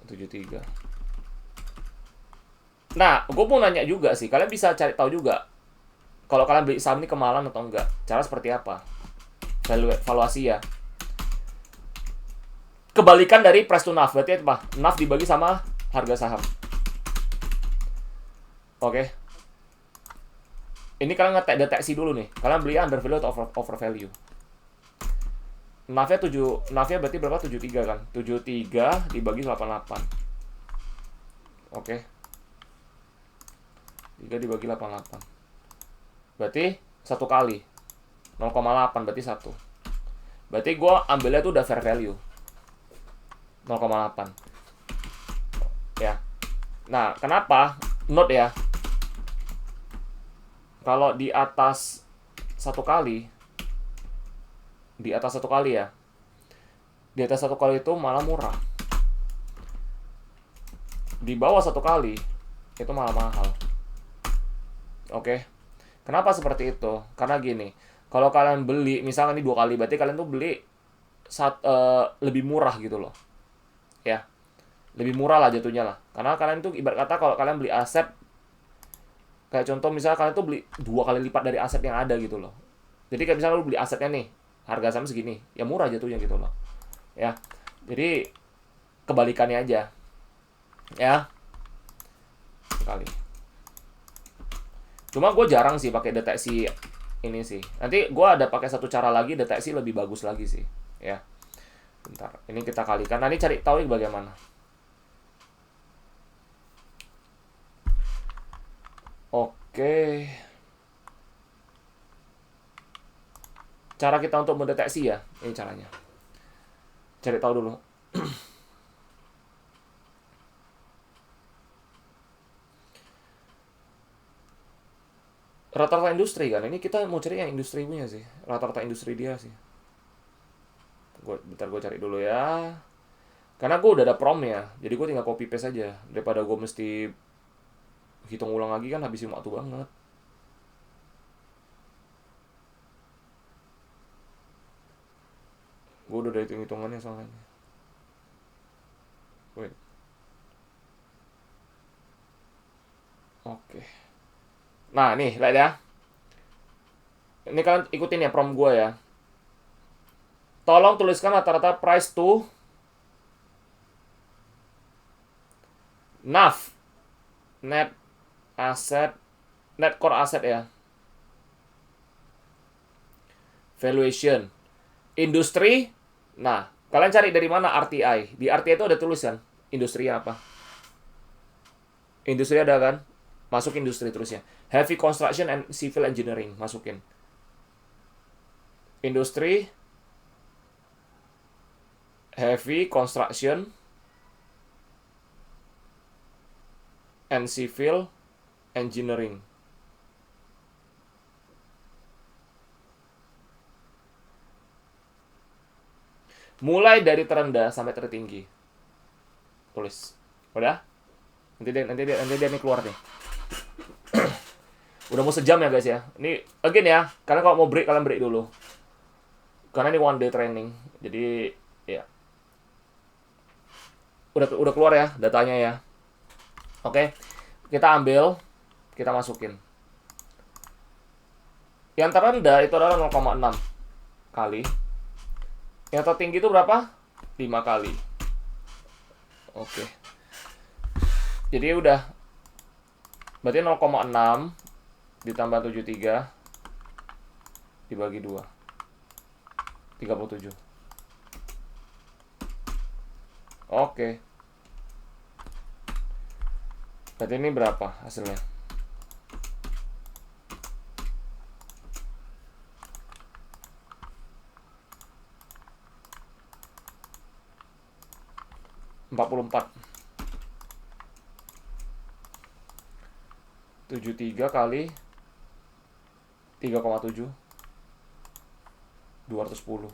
73. Nah, gue mau nanya juga sih. Kalian bisa cari tahu juga. Kalau kalian beli saham ini kemahalan atau enggak. Cara seperti apa? Valuasi ya. Kebalikan dari price to NAV. Berarti apa? NAV dibagi sama harga saham. Oke. Ini kalian deteksi dulu nih. Kalian beli under value atau over value. NAV-nya berarti berapa? 73 kan? 73 dibagi 88. Oke. 3 dibagi 88. Berarti 1 kali. 0,8 berarti 1. Berarti gue ambilnya tuh udah fair value. 0,8. Ya. Nah, kenapa? Note ya. Kalau di atas 1 kali, di atas 1 kali ya, di atas 1 kali itu malah murah. Di bawah 1 kali itu malah mahal. Oke. Kenapa seperti itu? Karena gini, kalau kalian beli misalkan ini 2 kali, berarti kalian tuh beli lebih murah gitu loh. Ya. Lebih murah lah jatuhnya lah. Karena kalian tuh ibarat kata kalau kalian beli aset, kayak contoh misalnya kalian tuh beli 2 kali lipat dari aset yang ada gitu loh. Jadi kayak misalnya lu beli asetnya nih, harga saham segini, ya murah jatuhnya gitu loh. Ya. Jadi kebalikannya aja. Ya. Sekali. Cuma gue jarang sih pakai deteksi ini sih. Nanti gue ada pakai satu cara lagi, deteksi lebih bagus lagi sih. Ya. Bentar. Ini kita kalikan. Nah, ini cari tahu bagaimana. Oke. Cara kita untuk mendeteksi ya. Ini caranya. Cari tahu dulu. Rata-rata industri kan. Ini kita mau cari yang industri punya sih. Rata-rata industri dia sih. Bentar gue cari dulu ya. Karena gue udah ada promnya. Jadi gue tinggal copy paste aja. Daripada gue mesti hitung ulang lagi kan habisin waktu banget. Gue udah ada hitung-hitungannya soalnya. Wait. Oke. Nah, nih, lihat ya. Ini kalian ikutin ya prompt gue ya. Tolong tuliskan rata-rata price to NAV. Net asset, net core asset ya. Valuation. Industri. Nah, kalian cari dari mana RTI. Di RTI itu ada tulisan industri apa. Industri ada kan? Masuk industri terusnya. Heavy construction and civil engineering. Masukin. Industri. Heavy construction and civil engineering. Mulai dari terendah sampai tertinggi. Tulis. Udah? Nanti dia nih keluar nih. Udah mau sejam ya guys ya. Ini again ya. Karena kalau mau break kalian break dulu. Karena ini one day training. Jadi ya. Udah keluar ya datanya ya. Oke. Kita ambil, kita masukin. Yang terendah itu adalah 0,6 kali. Yang tertinggi itu berapa? 5 kali. Oke. Jadi udah. Berarti 0,6 ditambah 73 dibagi 2. 37. Oke. Berarti ini berapa hasilnya? (44) 73 kali 3,7 210.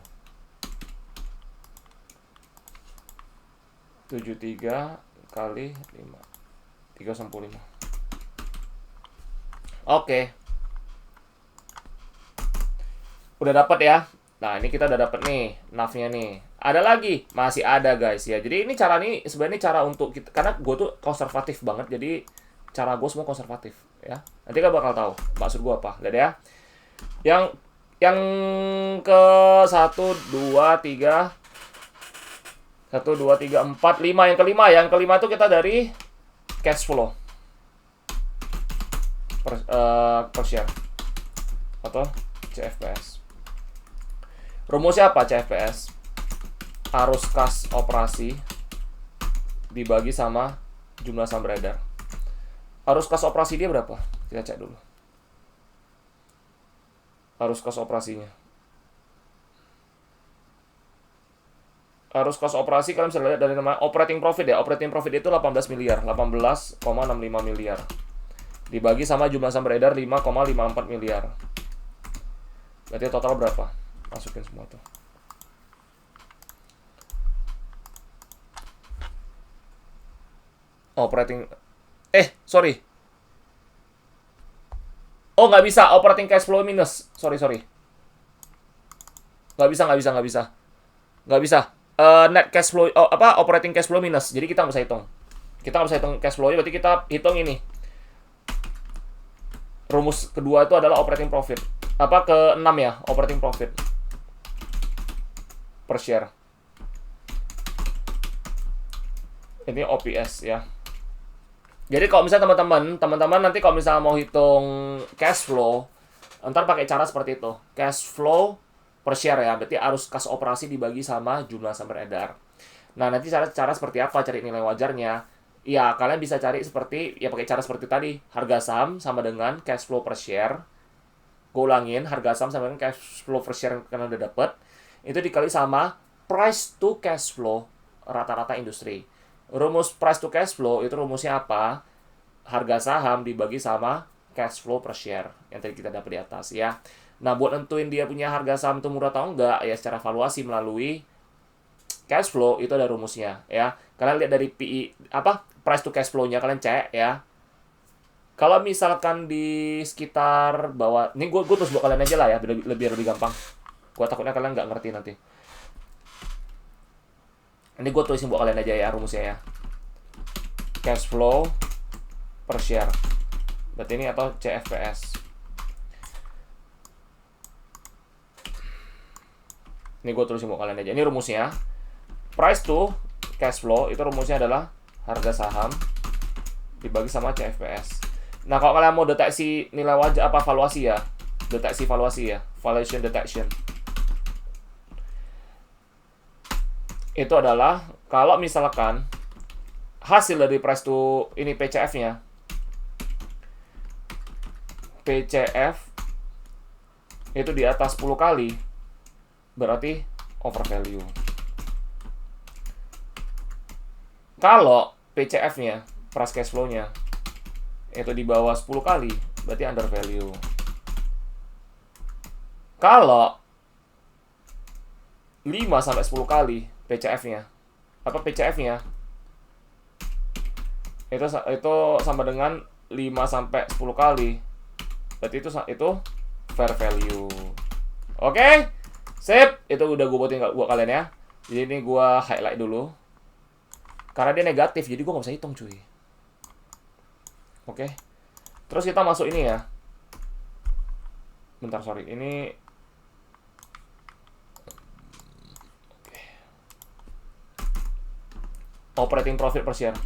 73 kali 5 395. Oke. Udah dapat ya. Nah, ini kita udah dapat nih NAV-nya nih. Ada lagi, masih ada guys ya. Jadi ini cara nih sebenarnya cara untuk kita, karena gue tuh konservatif banget. Jadi cara gue semua konservatif ya. Nanti kan bakal tahu maksud gue apa. Lihat ya. Yang ke 1 2 3 1 2 3 4 5, yang kelima tuh kita dari cash flow per share atau CFPS. Rumusnya apa CFPS? Arus kas operasi dibagi sama jumlah saham beredar. Arus kas operasi dia berapa? Kita cek dulu. Arus kas operasinya. Arus kas operasi kalian bisa lihat dari nama operating profit ya. Operating profit itu 18 miliar, 18,65 miliar. Dibagi sama jumlah saham beredar 5,54 miliar. Berarti total berapa? Masukin semua tuh. Operating sorry. Oh, nggak bisa. Operating cash flow minus. Sorry. Nggak bisa. Net cash flow, operating cash flow minus. Jadi kita nggak bisa hitung. Kita nggak bisa hitung cash flow-nya, berarti kita hitung ini. Rumus kedua itu adalah operating profit. Ke-6 ya, operating profit per share. Ini OPS ya. Jadi kalau misalnya teman-teman nanti kalau misalnya mau hitung cash flow, ntar pakai cara seperti itu. Cash flow per share ya, berarti arus kas operasi dibagi sama jumlah saham beredar. Nah, nanti cara seperti apa cari nilai wajarnya? Ya, kalian bisa cari pakai cara seperti tadi. Harga saham sama dengan cash flow per share. Gue ulangin, harga saham sama dengan cash flow per share yang kalian udah dapet. Itu dikali sama price to cash flow rata-rata industri. Rumus price to cash flow itu rumusnya apa? Harga saham dibagi sama cash flow per share yang tadi kita dapat di atas ya. Nah, buat nentuin dia punya harga saham itu murah atau enggak ya, secara valuasi melalui cash flow itu ada rumusnya ya. Kalian lihat dari PI price to cash flow-nya, kalian cek ya. Kalau misalkan di sekitar bawah, ini gue terus buat kalian aja lah ya, biar lebih gampang. Gue takutnya kalian nggak ngerti nanti. Ini gue tulisin buat kalian aja ya rumusnya ya. Cash flow per share. Berarti ini atau CFPS. Ini gue tulisin buat kalian aja. Ini rumusnya. Price to cash flow itu rumusnya adalah harga saham dibagi sama CFPS. Nah, kalau kalian mau deteksi nilai wajar valuasi ya. Deteksi valuasi ya. Valuation detection. Itu adalah kalau misalkan hasil dari price to ini PCF-nya. PCF itu di atas 10 kali berarti over value. Kalau PCF-nya, price cash flow-nya itu di bawah 10 kali berarti under value. Kalau 5 sampai 10 kali PCF-nya itu sama dengan 5 sampai 10 kali. Berarti itu fair value. Oke? Sip, itu udah gue buatin buat kalian ya. Jadi ini gue highlight dulu. Karena dia negatif, jadi gue nggak bisa hitung cuy. Oke? Terus kita masuk ini ya. Bentar, sorry. Ini operating profit per share.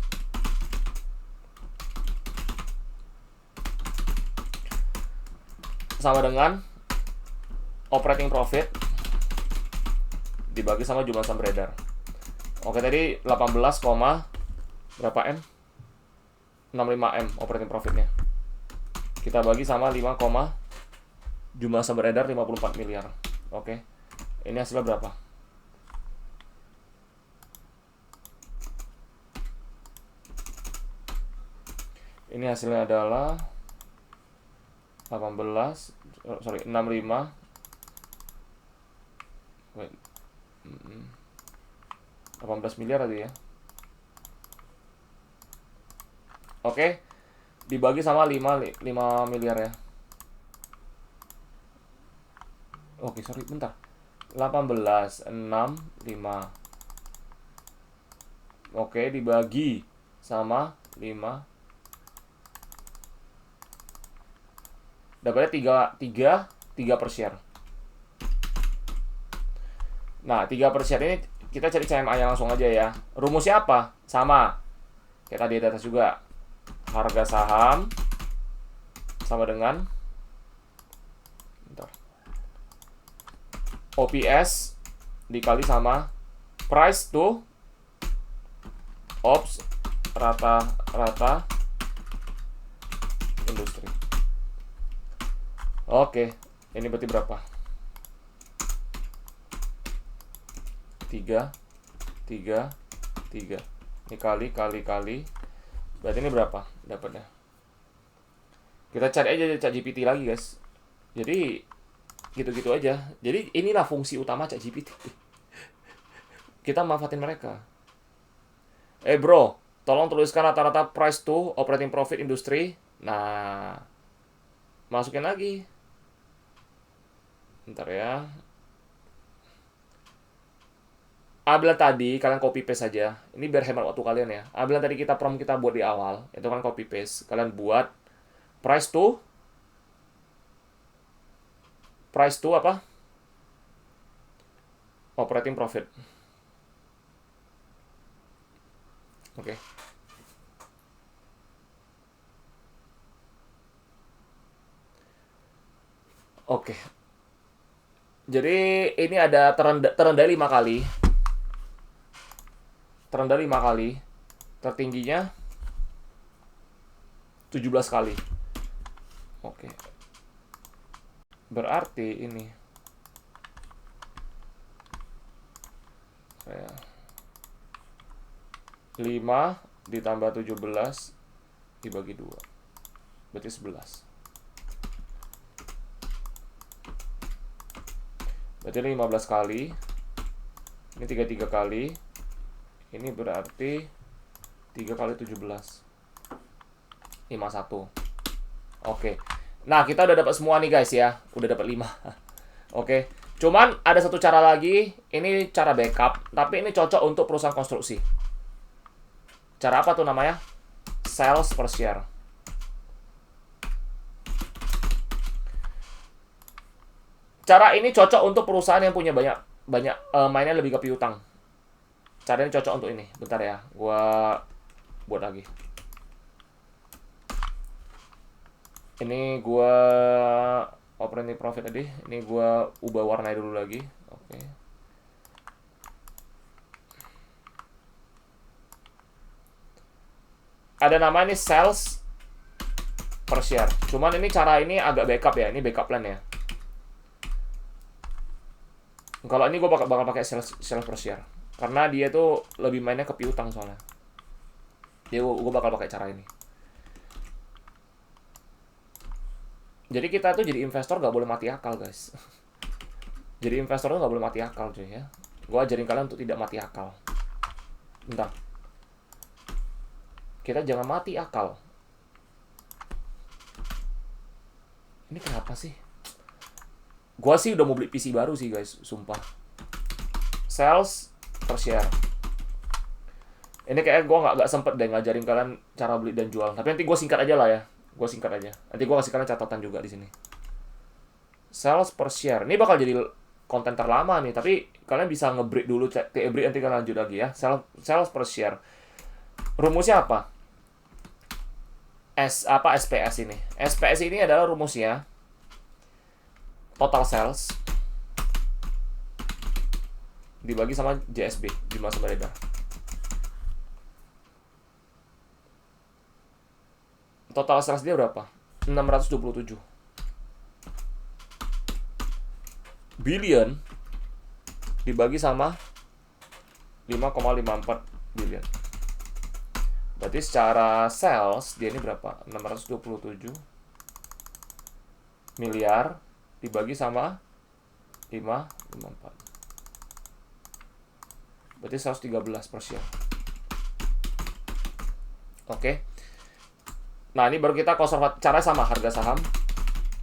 Sama dengan operating profit dibagi sama jumlah saham beredar. Oke, tadi 18, berapa M? 65 M operating profitnya. Kita bagi sama 5, jumlah saham beredar 54 miliar. Oke. Ini hasilnya berapa? Ini hasilnya adalah 65. Wait. 18 miliar tadi ya. Oke. Dibagi sama 5 miliar ya. Oke, sorry, bentar. 18, 6, 5. Oke, dibagi sama 5. Dapatnya 3 per share. Nah, 3 per share ini kita cari CMA-nya langsung aja ya. Rumusnya apa? Sama. Kayak tadi di atas juga. Harga saham sama dengan OPS dikali sama price to ops rata-rata industri. Oke, ini berarti berapa? 3. Ini kali. Berarti ini berapa dapatnya? Kita cari aja ChatGPT lagi, guys. Jadi gitu-gitu aja. Jadi inilah fungsi utama ChatGPT. Kita manfaatin mereka. Bro, tolong tuliskan rata-rata price to operating profit industri. Nah, masukin lagi. Bentar ya. Bilang tadi kalian copy paste saja. Ini biar hemat waktu kalian ya. Bilang tadi prompt kita buat di awal, itu kan copy paste. Kalian buat price to apa? Operating profit. Oke. Oke. Jadi ini ada terendah 5 kali. Terendah 5 kali. Tertingginya 17 kali. Oke. Berarti ini 5 ditambah 17 dibagi 2. Berarti 11. Berarti 15 kali. Ini 33 kali. Ini berarti 3 kali 17. 51. Oke. Nah, kita udah dapat semua nih guys ya. Udah dapat 5. Oke. Cuman ada satu cara lagi. Ini cara backup. Tapi ini cocok untuk perusahaan konstruksi. Cara apa tuh namanya? Sales per share. Cara ini cocok untuk perusahaan yang punya banyak mainnya lebih ke piutang. Cara ini cocok untuk ini. Bentar ya, gua buat lagi. Ini gua operating profit tadi. Ini gua ubah warnanya dulu lagi. Oke. Ada nama ini sales per share. Cuman ini cara ini agak backup ya. Ini backup plan ya. Kalau ini gue bakal pakai sales per share. Karena dia tuh lebih mainnya ke piutang soalnya. Jadi gue bakal pakai cara ini. Jadi kita tuh jadi investor gak boleh mati akal guys. Jadi investor tuh gak boleh mati akal cuy ya. Gue ajarin kalian untuk tidak mati akal. Bentar. Kita jangan mati akal. Ini kenapa sih? Gua sih udah mau beli PC baru sih guys, sumpah. Sales per share. Ini kayak gua nggak sempet deh ngajarin kalian cara beli dan jual. Tapi nanti gua singkat aja lah ya. Gua singkat aja. Nanti gua kasih kalian catatan juga di sini. Sales per share. Ini bakal jadi konten terlama nih. Tapi kalian bisa nge-break dulu, break nanti kalian lanjut lagi ya. Sales per share. Rumusnya apa? SPS ini. SPS ini adalah rumusnya total sales dibagi sama JSB, jumlah sumber beredar. Total sales dia berapa? 627 billion dibagi sama 5,54 billion. Berarti secara sales dia ini berapa? 627 miliar dibagi sama 5,54. Berarti 113 per share. Oke. Nah, ini baru kita konservatif. Cara sama, harga saham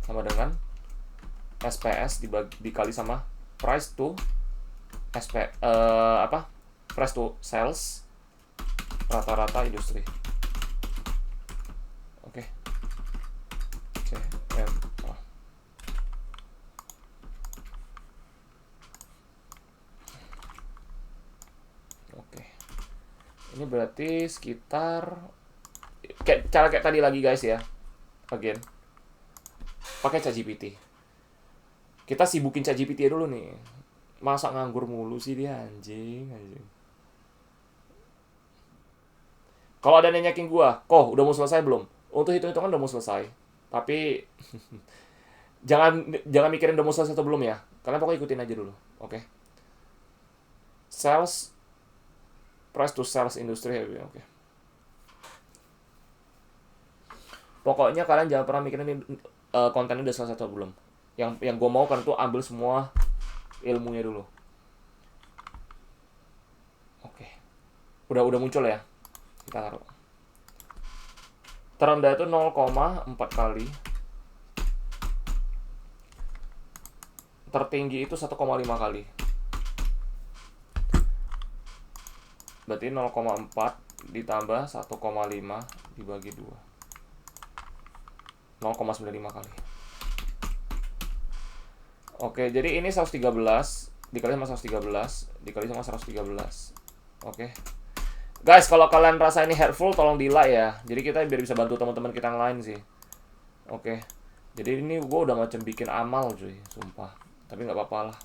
sama dengan SPS dikali sama price to price to sales rata-rata industri. Oke. CMA. Oke. Ini berarti sekitar cara kayak tadi lagi guys ya. Again. Pakai ChatGPT. Kita sibukin ChatGPT dulu nih. Masa nganggur mulu sih dia, anjing. Kalau ada nanyakin gua, "Kok udah mau selesai belum?" Untuk hitung-hitungan udah mau selesai. Tapi jangan mikirin udah mau selesai atau belum ya. Kalian pokoknya ikutin aja dulu, oke? Sales price to sales industry, oke. Pokoknya kalian jangan pernah mikirin ini kontennya udah selesai atau belum. Yang gue mau kan tuh ambil semua ilmunya dulu. Oke. Udah muncul ya. Kita taruh. Terendah itu 0,4 kali. Tertinggi itu 1,5 kali. Berarti 0,4 ditambah 1,5 dibagi 2. 0,95 kali. Oke, jadi ini 113 dikali sama 113 dikali sama 113. Oke. Guys, kalau kalian rasa ini helpful tolong di-like ya. Jadi kita biar bisa bantu teman-teman kita yang lain sih. Oke. Jadi ini gue udah macam bikin amal cuy, sumpah. Tapi nggak apa-apa lah.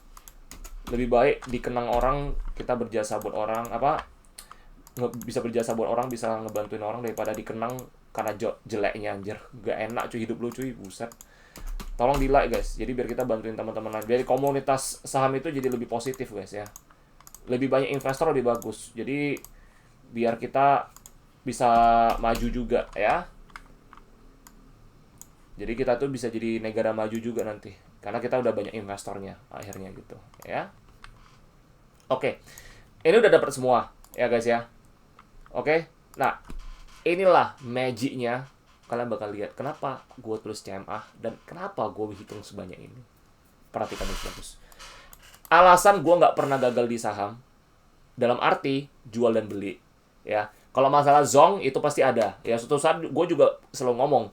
Lebih baik dikenang orang, kita berjasa buat orang, bisa berjasa buat orang, bisa ngebantuin orang daripada dikenang karena jeleknya anjir. Gak enak cuy hidup lu cuy, buset. Tolong di like guys, jadi biar kita bantuin teman-teman lain. Biar komunitas saham itu jadi lebih positif guys ya. Lebih banyak investor lebih bagus. Jadi biar kita bisa maju juga ya. Jadi kita tuh bisa jadi negara maju juga nanti. Karena kita udah banyak investornya akhirnya gitu ya. Oke, ini udah dapat semua ya guys ya. Oke, nah inilah magicnya. Kalian bakal lihat kenapa gue tulis CMA dan kenapa gue hitung sebanyak ini. Perhatikan bagus. Alasan gue nggak pernah gagal di saham dalam arti jual dan beli ya. Kalau masalah zong itu pasti ada ya. Suatu saat gue juga selalu ngomong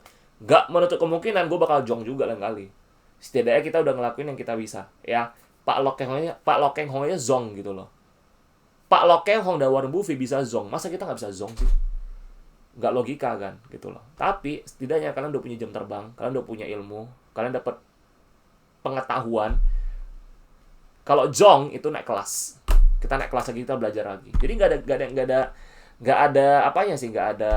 nggak menutup kemungkinan gue bakal zong juga lain kali. Setidaknya kita udah ngelakuin yang kita bisa ya. Pak Lokeng Hongnya zong gitu loh. Pak Lokeng Hong dan Warren Buffett bisa zong, masa kita nggak bisa zong sih? Nggak logika kan gitu loh. Tapi setidaknya kalian udah punya jam terbang, kalian udah punya ilmu, kalian dapat pengetahuan. Kalau zong itu naik kelas, kita naik kelas lagi, kita belajar lagi. Jadi nggak ada apanya sih, nggak ada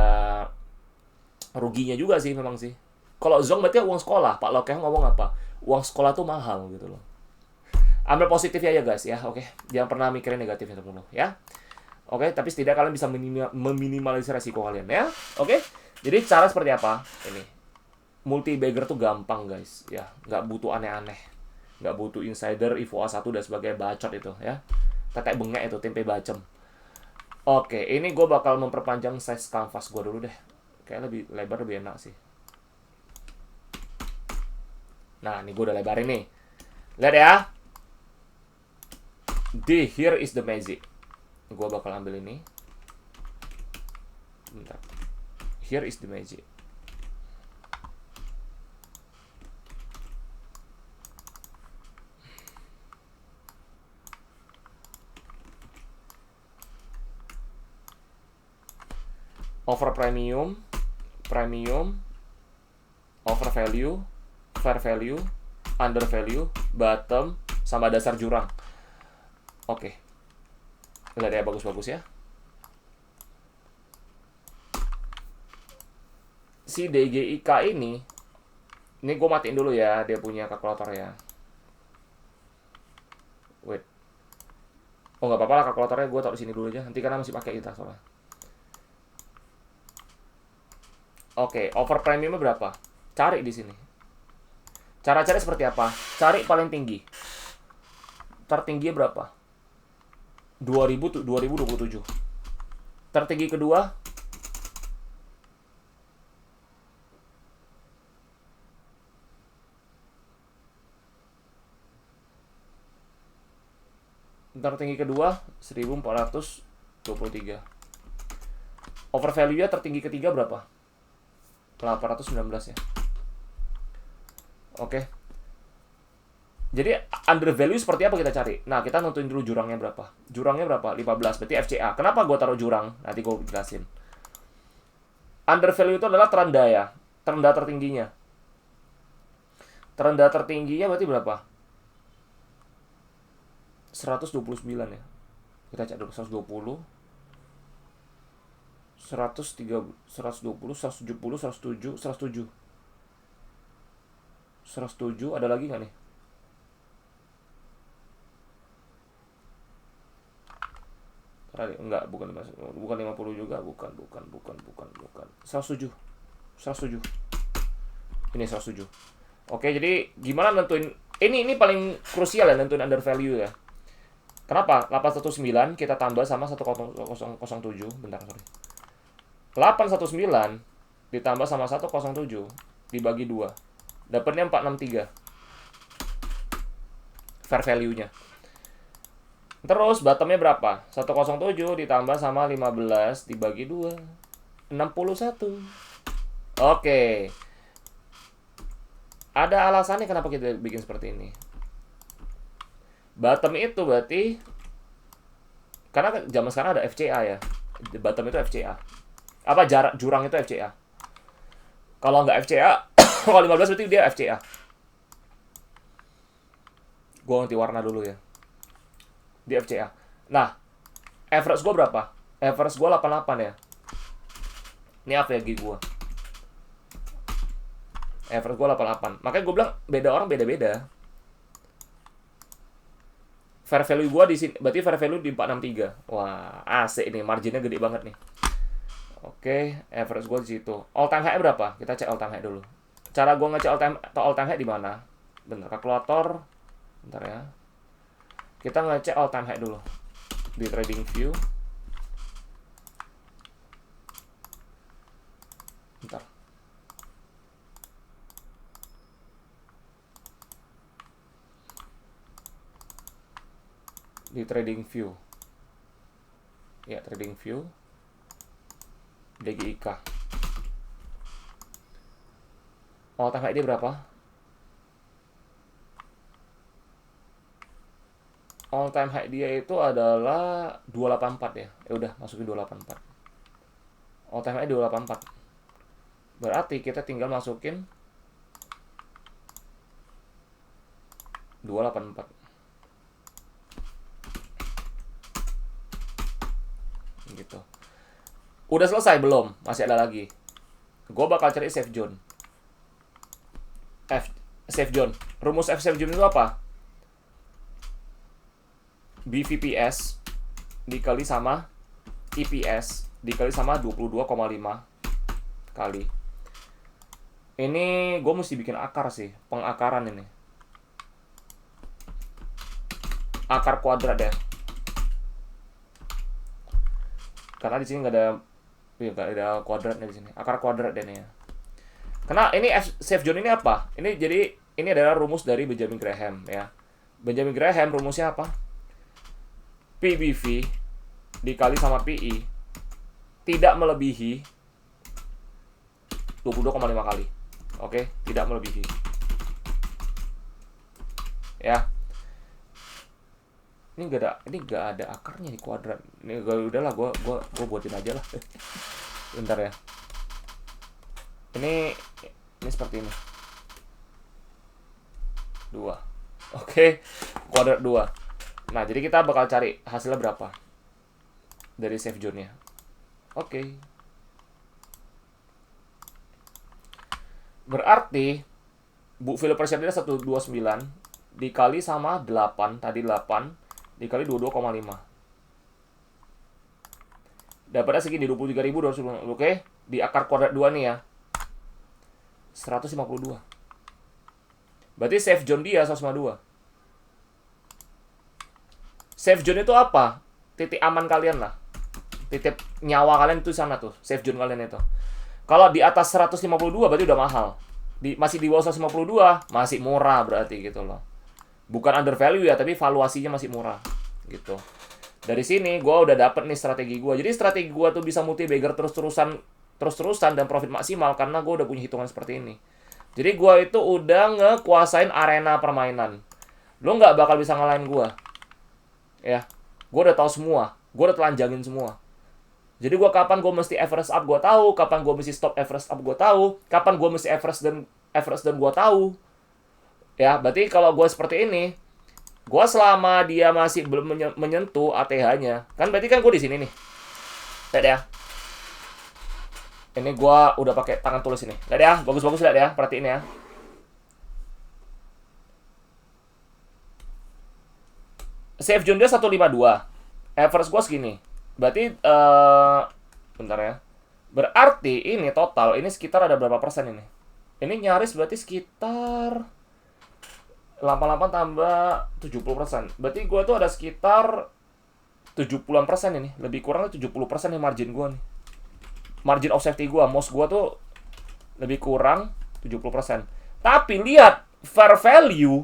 ruginya juga sih memang sih. Kalau zong berarti uang sekolah. Pak Lokeng ngomong apa? Uang sekolah tuh mahal gitu loh. Ambil positifnya ya guys ya, oke. Jangan pernah mikirin negatifnya terus ya. Oke, tapi setidaknya kalian bisa meminimalisir resiko kalian ya. Oke. Jadi cara seperti apa? Ini. Multi bagger tuh gampang guys ya, nggak butuh aneh-aneh. Nggak butuh insider, IFO A1 dan sebagainya bacot itu ya. Tetek bengek itu, tempe bacem. Oke, ini gue bakal memperpanjang size canvas gue dulu deh. Kayak lebih lebar lebih enak sih. Nah, ini gue udah lebarin nih. Lihat ya. Here is the magic. Gue bakal ambil ini. Bentar. Here is the magic. Over premium, over value, fair value, under value, bottom, sama dasar jurang. Oke. Lihat ya, bagus-bagus ya. Si DGIK ini gue matiin dulu ya, dia punya kalkulator ya. Wait. Oh nggak apa-apa lah, kalkulatornya gue taruh di sini dulu aja. Nanti karena masih pakai kita soalnya. Oke, over premiumnya berapa? Cari di sini. Cara cari seperti apa? Cari paling tinggi. Tertingginya berapa? 2027. Tertinggi kedua tertinggi kedua 1423. Over value-nya tertinggi ketiga berapa? 819 ya. Oke. Jadi under value seperti apa kita cari? Nah, kita nentuin dulu jurangnya berapa. Jurangnya berapa? 15. Berarti FCA. Kenapa gue taruh jurang? Nanti gue jelasin. Under value itu adalah terendah ya. Terendah tertingginya. Terendah tertingginya berarti berapa? 129 ya. Kita cek dulu 120. 130, 120, 170, 107, 107. 107 ada lagi nggak nih? Enggak, bukan 50 juga, bukan. 107. 107. Ini 107. Oke, jadi gimana nentuin ini paling krusial ya, nentuin under value ya. Kenapa? 819 kita tambah sama 1007. Bentar, sorry. 819 ditambah sama 107 dibagi 2. Dapatnya 463. Fair value-nya. Terus bottomnya berapa? 107 ditambah sama 15 dibagi 2. 61. Oke. Ada alasannya kenapa kita bikin seperti ini. Bottom itu berarti karena zaman sekarang ada FCA ya. Bottom itu FCA. Apa jurang itu FCA. Kalau nggak FCA, kalau 15 berarti dia FCA. Gue ganti warna dulu ya. Di FCA. Nah, average gue berapa? Average gue 88 ya. Ini AVG gue. Average gue 88. Makanya gue bilang beda orang beda-beda. Fair value gue di sini, berarti fair value di 463. Wah, asik ini, marginnya gede banget nih. Oke, average gue di situ. All time high berapa? Kita cek all time high dulu. Cara gue ngecek all time high di mana? Bentar, kalkulator. Bentar ya. Kita ngecek all time high dulu di trading view. Bentar. Di trading view. Ya, trading view. DGIK. All time high dia berapa? All time high dia itu adalah 284 ya. Ya udah, masukin 284. All time high 284. Berarti kita tinggal masukin 284. Gitu. Udah selesai belum? Masih ada lagi. Gue bakal cari safe zone. Safe zone. Rumus safe zone itu apa? BVPS dikali sama EPS dikali sama 22,5 kali. Ini gue mesti bikin akar sih, pengakaran ini. Akar kuadrat ya. Karena di sini nggak ada kuadratnya di sini. Akar kuadrat deh nih ya. Karena ini safe zone ini apa? Ini adalah rumus dari Benjamin Graham ya. Benjamin Graham rumusnya apa? PBV dikali sama PE tidak melebihi 22,5 kali. Oke, tidak melebihi. Ya. Ini nggak ada akarnya di kuadrat. Ini udahlah, gua buatin aja lah. Bentar ya. Ini seperti ini. 2. Oke, kuadrat 2. Nah, jadi kita bakal cari hasilnya berapa. dari safe zone-nya. Oke. Berarti book value per share dia 129 dikali sama 8, tadi 8 dikali 22,5. Dapatnya segini 23.200. Oke, di akar kuadrat 2 nih ya. 152. Berarti safe zone dia 152. Safe zone itu apa? Titik aman kalian lah. Titik nyawa kalian itu sana tuh, safe zone kalian itu. Kalau di atas 152 berarti udah mahal. Masih di bawah 152 masih murah berarti gitu loh. Bukan under value ya, tapi valuasinya masih murah gitu. Dari sini gue udah dapet nih strategi gue. Jadi strategi gue tuh bisa multi bagger terus-terusan dan profit maksimal karena gue udah punya hitungan seperti ini. Jadi gue itu udah ngekuasain arena permainan. Lo nggak bakal bisa ngalahin gue. Ya, gue udah tahu semua. Gue udah telanjangin semua. Jadi gue kapan gue mesti average up gue tahu, kapan gue mesti stop average up gue tahu, kapan gue mesti average dan gue tahu. Ya, berarti kalau gue seperti ini, gue selama dia masih belum menyentuh ATH-nya, kan berarti kan gue di sini nih. Lihat ya. Ini gue udah pakai tangan tulis ini. Lihat ya, bagus-bagus lihat ya, perhatiin ya. Safe zone dia 152. Average gue segini. Berarti bentar ya. Berarti ini total ini sekitar ada berapa persen ini? Ini nyaris berarti sekitar 88 tambah 70%. Berarti gue tuh ada sekitar 70-an persen ini. Lebih kurang 70% nih margin gue nih. Margin of safety gue, most gue tuh lebih kurang 70%. Tapi lihat fair value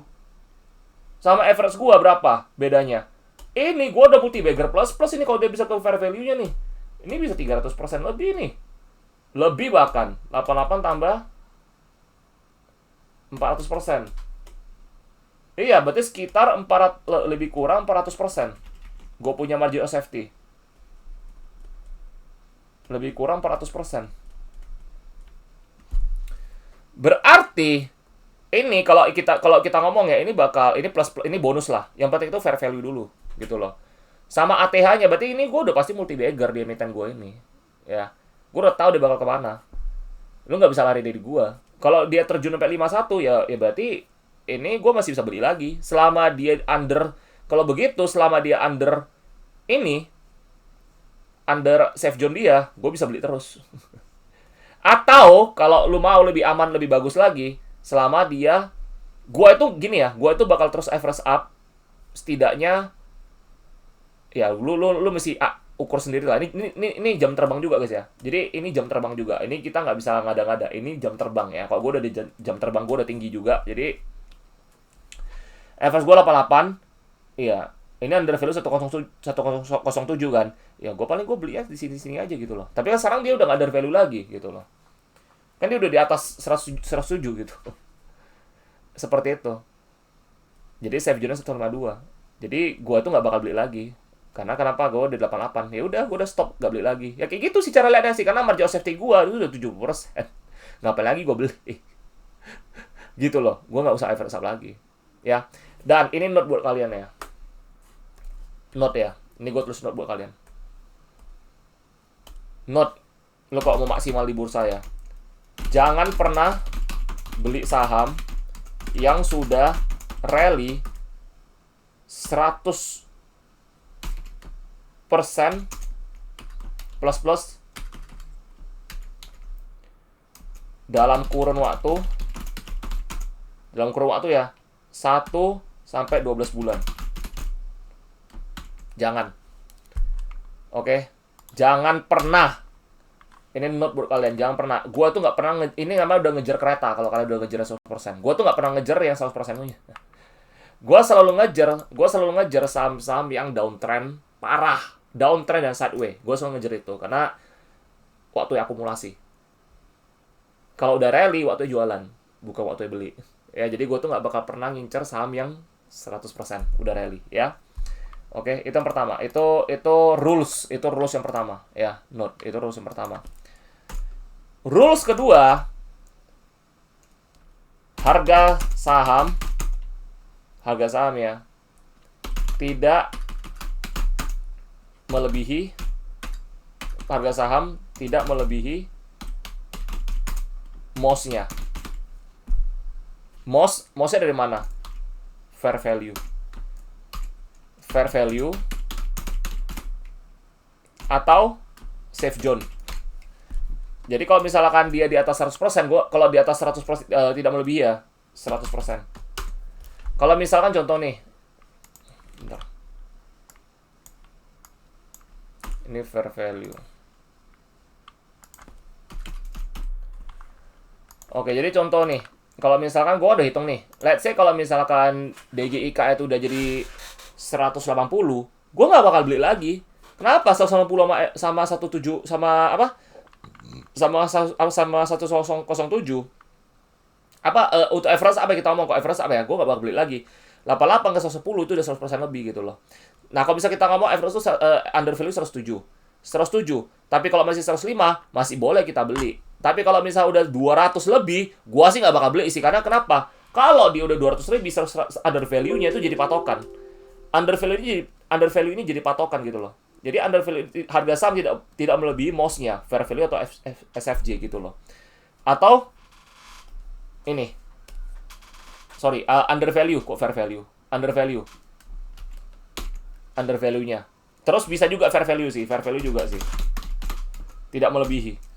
sama average gue berapa bedanya. Ini gue udah multi bagger plus ini kalau dia bisa ke fair value-nya nih. Ini bisa 300% lebih nih. Lebih bahkan. 88 tambah 400%. Iya, berarti sekitar lebih kurang 400%. Gue punya margin of safety. Lebih kurang 400%. Berarti ini kalau kita ngomong ya, ini ini bonus lah. Yang penting itu fair value dulu gitu loh. Sama ATH-nya, berarti ini gue udah pasti multi bagger di emiten gue ini. Ya, gue udah tahu dia bakal kemana. Lu nggak bisa lari dari gue. Kalau dia terjun sampai 51 ya berarti ini gue masih bisa beli lagi. Selama dia under, kalau begitu selama dia under ini, under safe zone dia, gue bisa beli terus. Atau kalau lu mau lebih aman, lebih bagus lagi, selama dia, gue itu gini ya, gue itu bakal terus average up setidaknya. Ya, lu mesti ukur sendiri lah. Ini jam terbang juga guys ya. Jadi ini jam terbang juga. Ini kita nggak bisa ngada-ngada. Ini jam terbang ya. Kalau gue udah di jam terbang gue udah tinggi juga. Jadi average gue 88. Iya. Ini under value 107 kan. Ya gue beli ya di sini aja gitu loh. Tapi kan sekarang dia udah nggak under value lagi gitu loh. Kan dia udah di atas 107 gitu. Seperti itu. Jadi safe zone 152. Jadi gue tuh nggak bakal beli lagi. Karena kenapa? Gue udah 88. Ya udah, gue udah stop, gak beli lagi. Ya kayak gitu sih cara lihatnya sih. Karena margin of safety gue itu udah 70%. Ngapain lagi gue beli? Gitu loh. Gue gak usah average up lagi. Ya. Dan ini note buat kalian ya. Note ya. Ini gue tulis note buat kalian. Note. Lo kalau mau maksimal di bursa ya. Jangan pernah beli saham yang sudah rally 100% plus dalam kurun waktu ya 1 sampai 12 bulan. Jangan. Oke. Jangan pernah. Ini note buat kalian, jangan pernah. Gua tuh nggak pernah ini namanya udah ngejar kereta kalau kalian udah ngejar 100%. Gua tuh nggak pernah ngejar yang 100%-nya. Gua selalu ngejar saham-saham yang downtrend parah. Downtrend dan sideways. Gue selalu ngejar itu. Karena waktu akumulasi. Kalau udah rally, waktu jualan. Bukan waktu beli. Ya, jadi gue tuh nggak bakal pernah ngincer saham yang 100% udah rally. Ya. Oke, itu yang pertama. Itu rules. Itu rules yang pertama. Ya, note. Itu rules yang pertama. Rules kedua. Harga saham ya. Tidak melebihi harga saham tidak melebihi MOS-nya. MOS-nya dari mana? Fair value. Fair value atau safe zone. Jadi kalau misalkan dia di atas 100%, kalau di atas 100% tidak melebihi ya 100%. Kalau misalkan contoh nih. Bentar. Ini fair value. Oke, jadi contoh nih. Kalau misalkan gue udah hitung nih. Let's say kalau misalkan DGIK itu udah jadi 180, gue nggak bakal beli lagi. Kenapa? 180 sama 17 sama apa? Sama 1007. Untuk average apa kita ngomong? Kok average apa ya? Gue nggak bakal beli lagi. 88 ke 110 itu udah 100% lebih gitu loh. Nah, kalau bisa kita ngomong average itu under value 107. 107. Tapi kalau masih 105, masih boleh kita beli. Tapi kalau misalnya udah 200 lebih, gua sih nggak bakal beli sih. Karena kenapa? Kalau dia udah 200 lebih, under value-nya itu jadi patokan. Under value ini jadi patokan gitu loh. Jadi under value, harga saham tidak melebihi MOS-nya, fair value atau SFJ gitu loh. Atau ini. Sorry, under value kok fair value. Under value-nya. Terus bisa juga fair value sih, fair value juga sih. Tidak melebihi.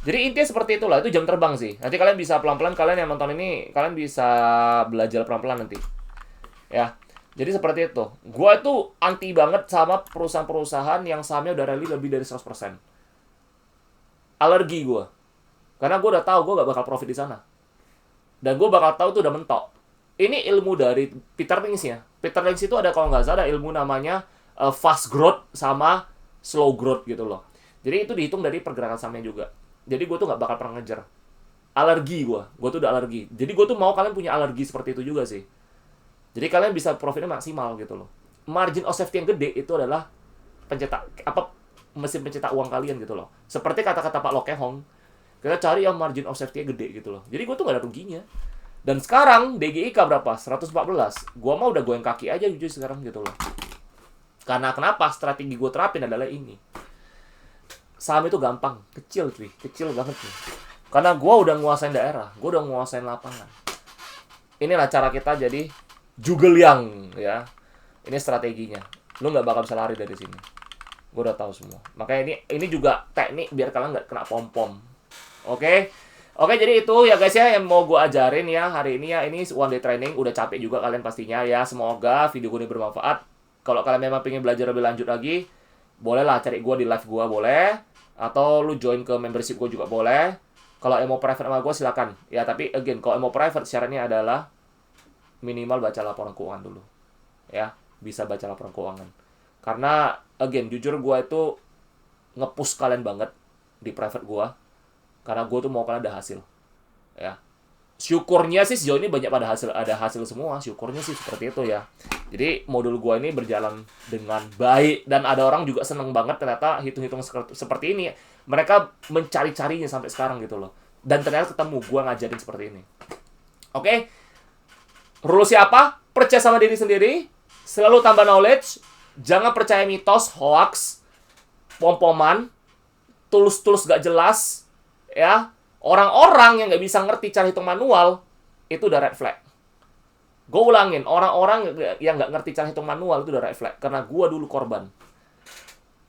Jadi intinya seperti itulah, itu jam terbang sih. Nanti kalian bisa pelan-pelan, kalian yang nonton ini, kalian bisa belajar pelan-pelan nanti. Ya. Jadi seperti itu. Gua itu anti banget sama perusahaan-perusahaan yang sahamnya udah rally lebih dari 100%. Alergi gua. Karena gua udah tahu gua gak bakal profit di sana. Dan gua bakal tahu tuh udah mentok. Ini ilmu dari Peter Lynch ya. Peter Lynch itu ada kalau nggak salah ada ilmu namanya fast growth sama slow growth gitu loh. Jadi itu dihitung dari pergerakan sahamnya juga. Jadi gue tuh nggak bakal pernah ngejar. Alergi gue tuh udah alergi. Jadi gue tuh mau kalian punya alergi seperti itu juga sih. Jadi kalian bisa profitnya maksimal gitu loh. Margin of safety yang gede itu adalah mesin pencetak uang kalian gitu loh. Seperti kata-kata Pak Lokehong, kita cari yang margin of safety-nya gede gitu loh. Jadi gue tuh nggak ada ruginya. Dan sekarang DGIK berapa? 114. Gua mah udah goyang kaki aja jujur sekarang gitu loh. Karena kenapa? Strategi gue terapin adalah ini. Saham itu gampang, kecil cuy, kecil banget nih. Karena gue udah nguasain daerah, gue udah nguasain lapangan. Inilah cara kita jadi Zhuge-Liang ya. Ini strateginya. Lu nggak bakal bisa lari dari sini. Gue udah tahu semua. Makanya ini juga teknik biar kalian nggak kena pom-pom. Oke? Oke, jadi itu ya guys ya yang mau gue ajarin ya hari ini ya. Ini one day training, udah capek juga kalian pastinya ya. Semoga video gue ini bermanfaat. Kalau kalian memang pengen belajar lebih lanjut lagi, bolehlah cari gue di live gue boleh. Atau lu join ke membership gue juga boleh. Kalau yang mau private sama gue silakan. Ya tapi again, kalau yang mau private syaratnya adalah minimal baca laporan keuangan dulu. Ya, bisa baca laporan keuangan. Karena again, jujur gue itu nge-push kalian banget di private gue. Karena gue tuh mau kalian ada hasil. Ya. Syukurnya sih sejauh ini banyak ada hasil semua. Syukurnya sih seperti itu ya. Jadi modul gue ini berjalan dengan baik. Dan ada orang juga seneng banget ternyata hitung-hitung seperti ini. Mereka mencari-carinya sampai sekarang gitu loh. Dan ternyata ketemu gue ngajarin seperti ini. Oke? Rulesnya apa? Percaya sama diri sendiri. Selalu tambah knowledge. Jangan percaya mitos, hoax, pom-poman, tools-tools gak jelas. Ya, orang-orang yang nggak bisa ngerti cara hitung manual itu udah red flag. Gue ulangin, orang-orang yang nggak ngerti cara hitung manual itu udah red flag. Karena gue dulu korban.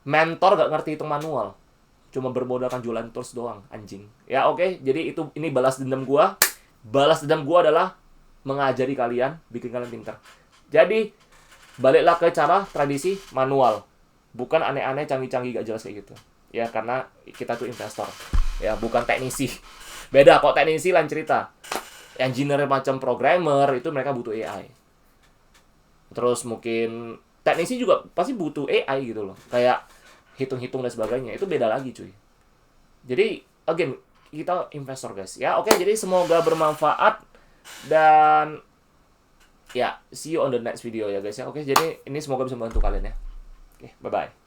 Mentor nggak ngerti hitung manual, cuma bermodalkan jualan tools doang, anjing. Ya oke, jadi ini balas dendam gue. Balas dendam gue adalah mengajari kalian, bikin kalian pintar. Jadi baliklah ke cara tradisi manual, bukan aneh-aneh, canggih-canggih gak jelas kayak gitu. Ya karena kita tuh investor. Ya, bukan teknisi. Beda, kok teknisi lain cerita. Engineer macam programmer, itu mereka butuh AI. Terus mungkin teknisi juga pasti butuh AI gitu loh. Kayak hitung-hitung dan sebagainya. Itu beda lagi cuy. Jadi, again, kita investor guys. Ya, oke, jadi semoga bermanfaat. Dan, ya, see you on the next video ya guys ya. Oke, jadi ini semoga bisa membantu kalian ya. Oke, bye-bye.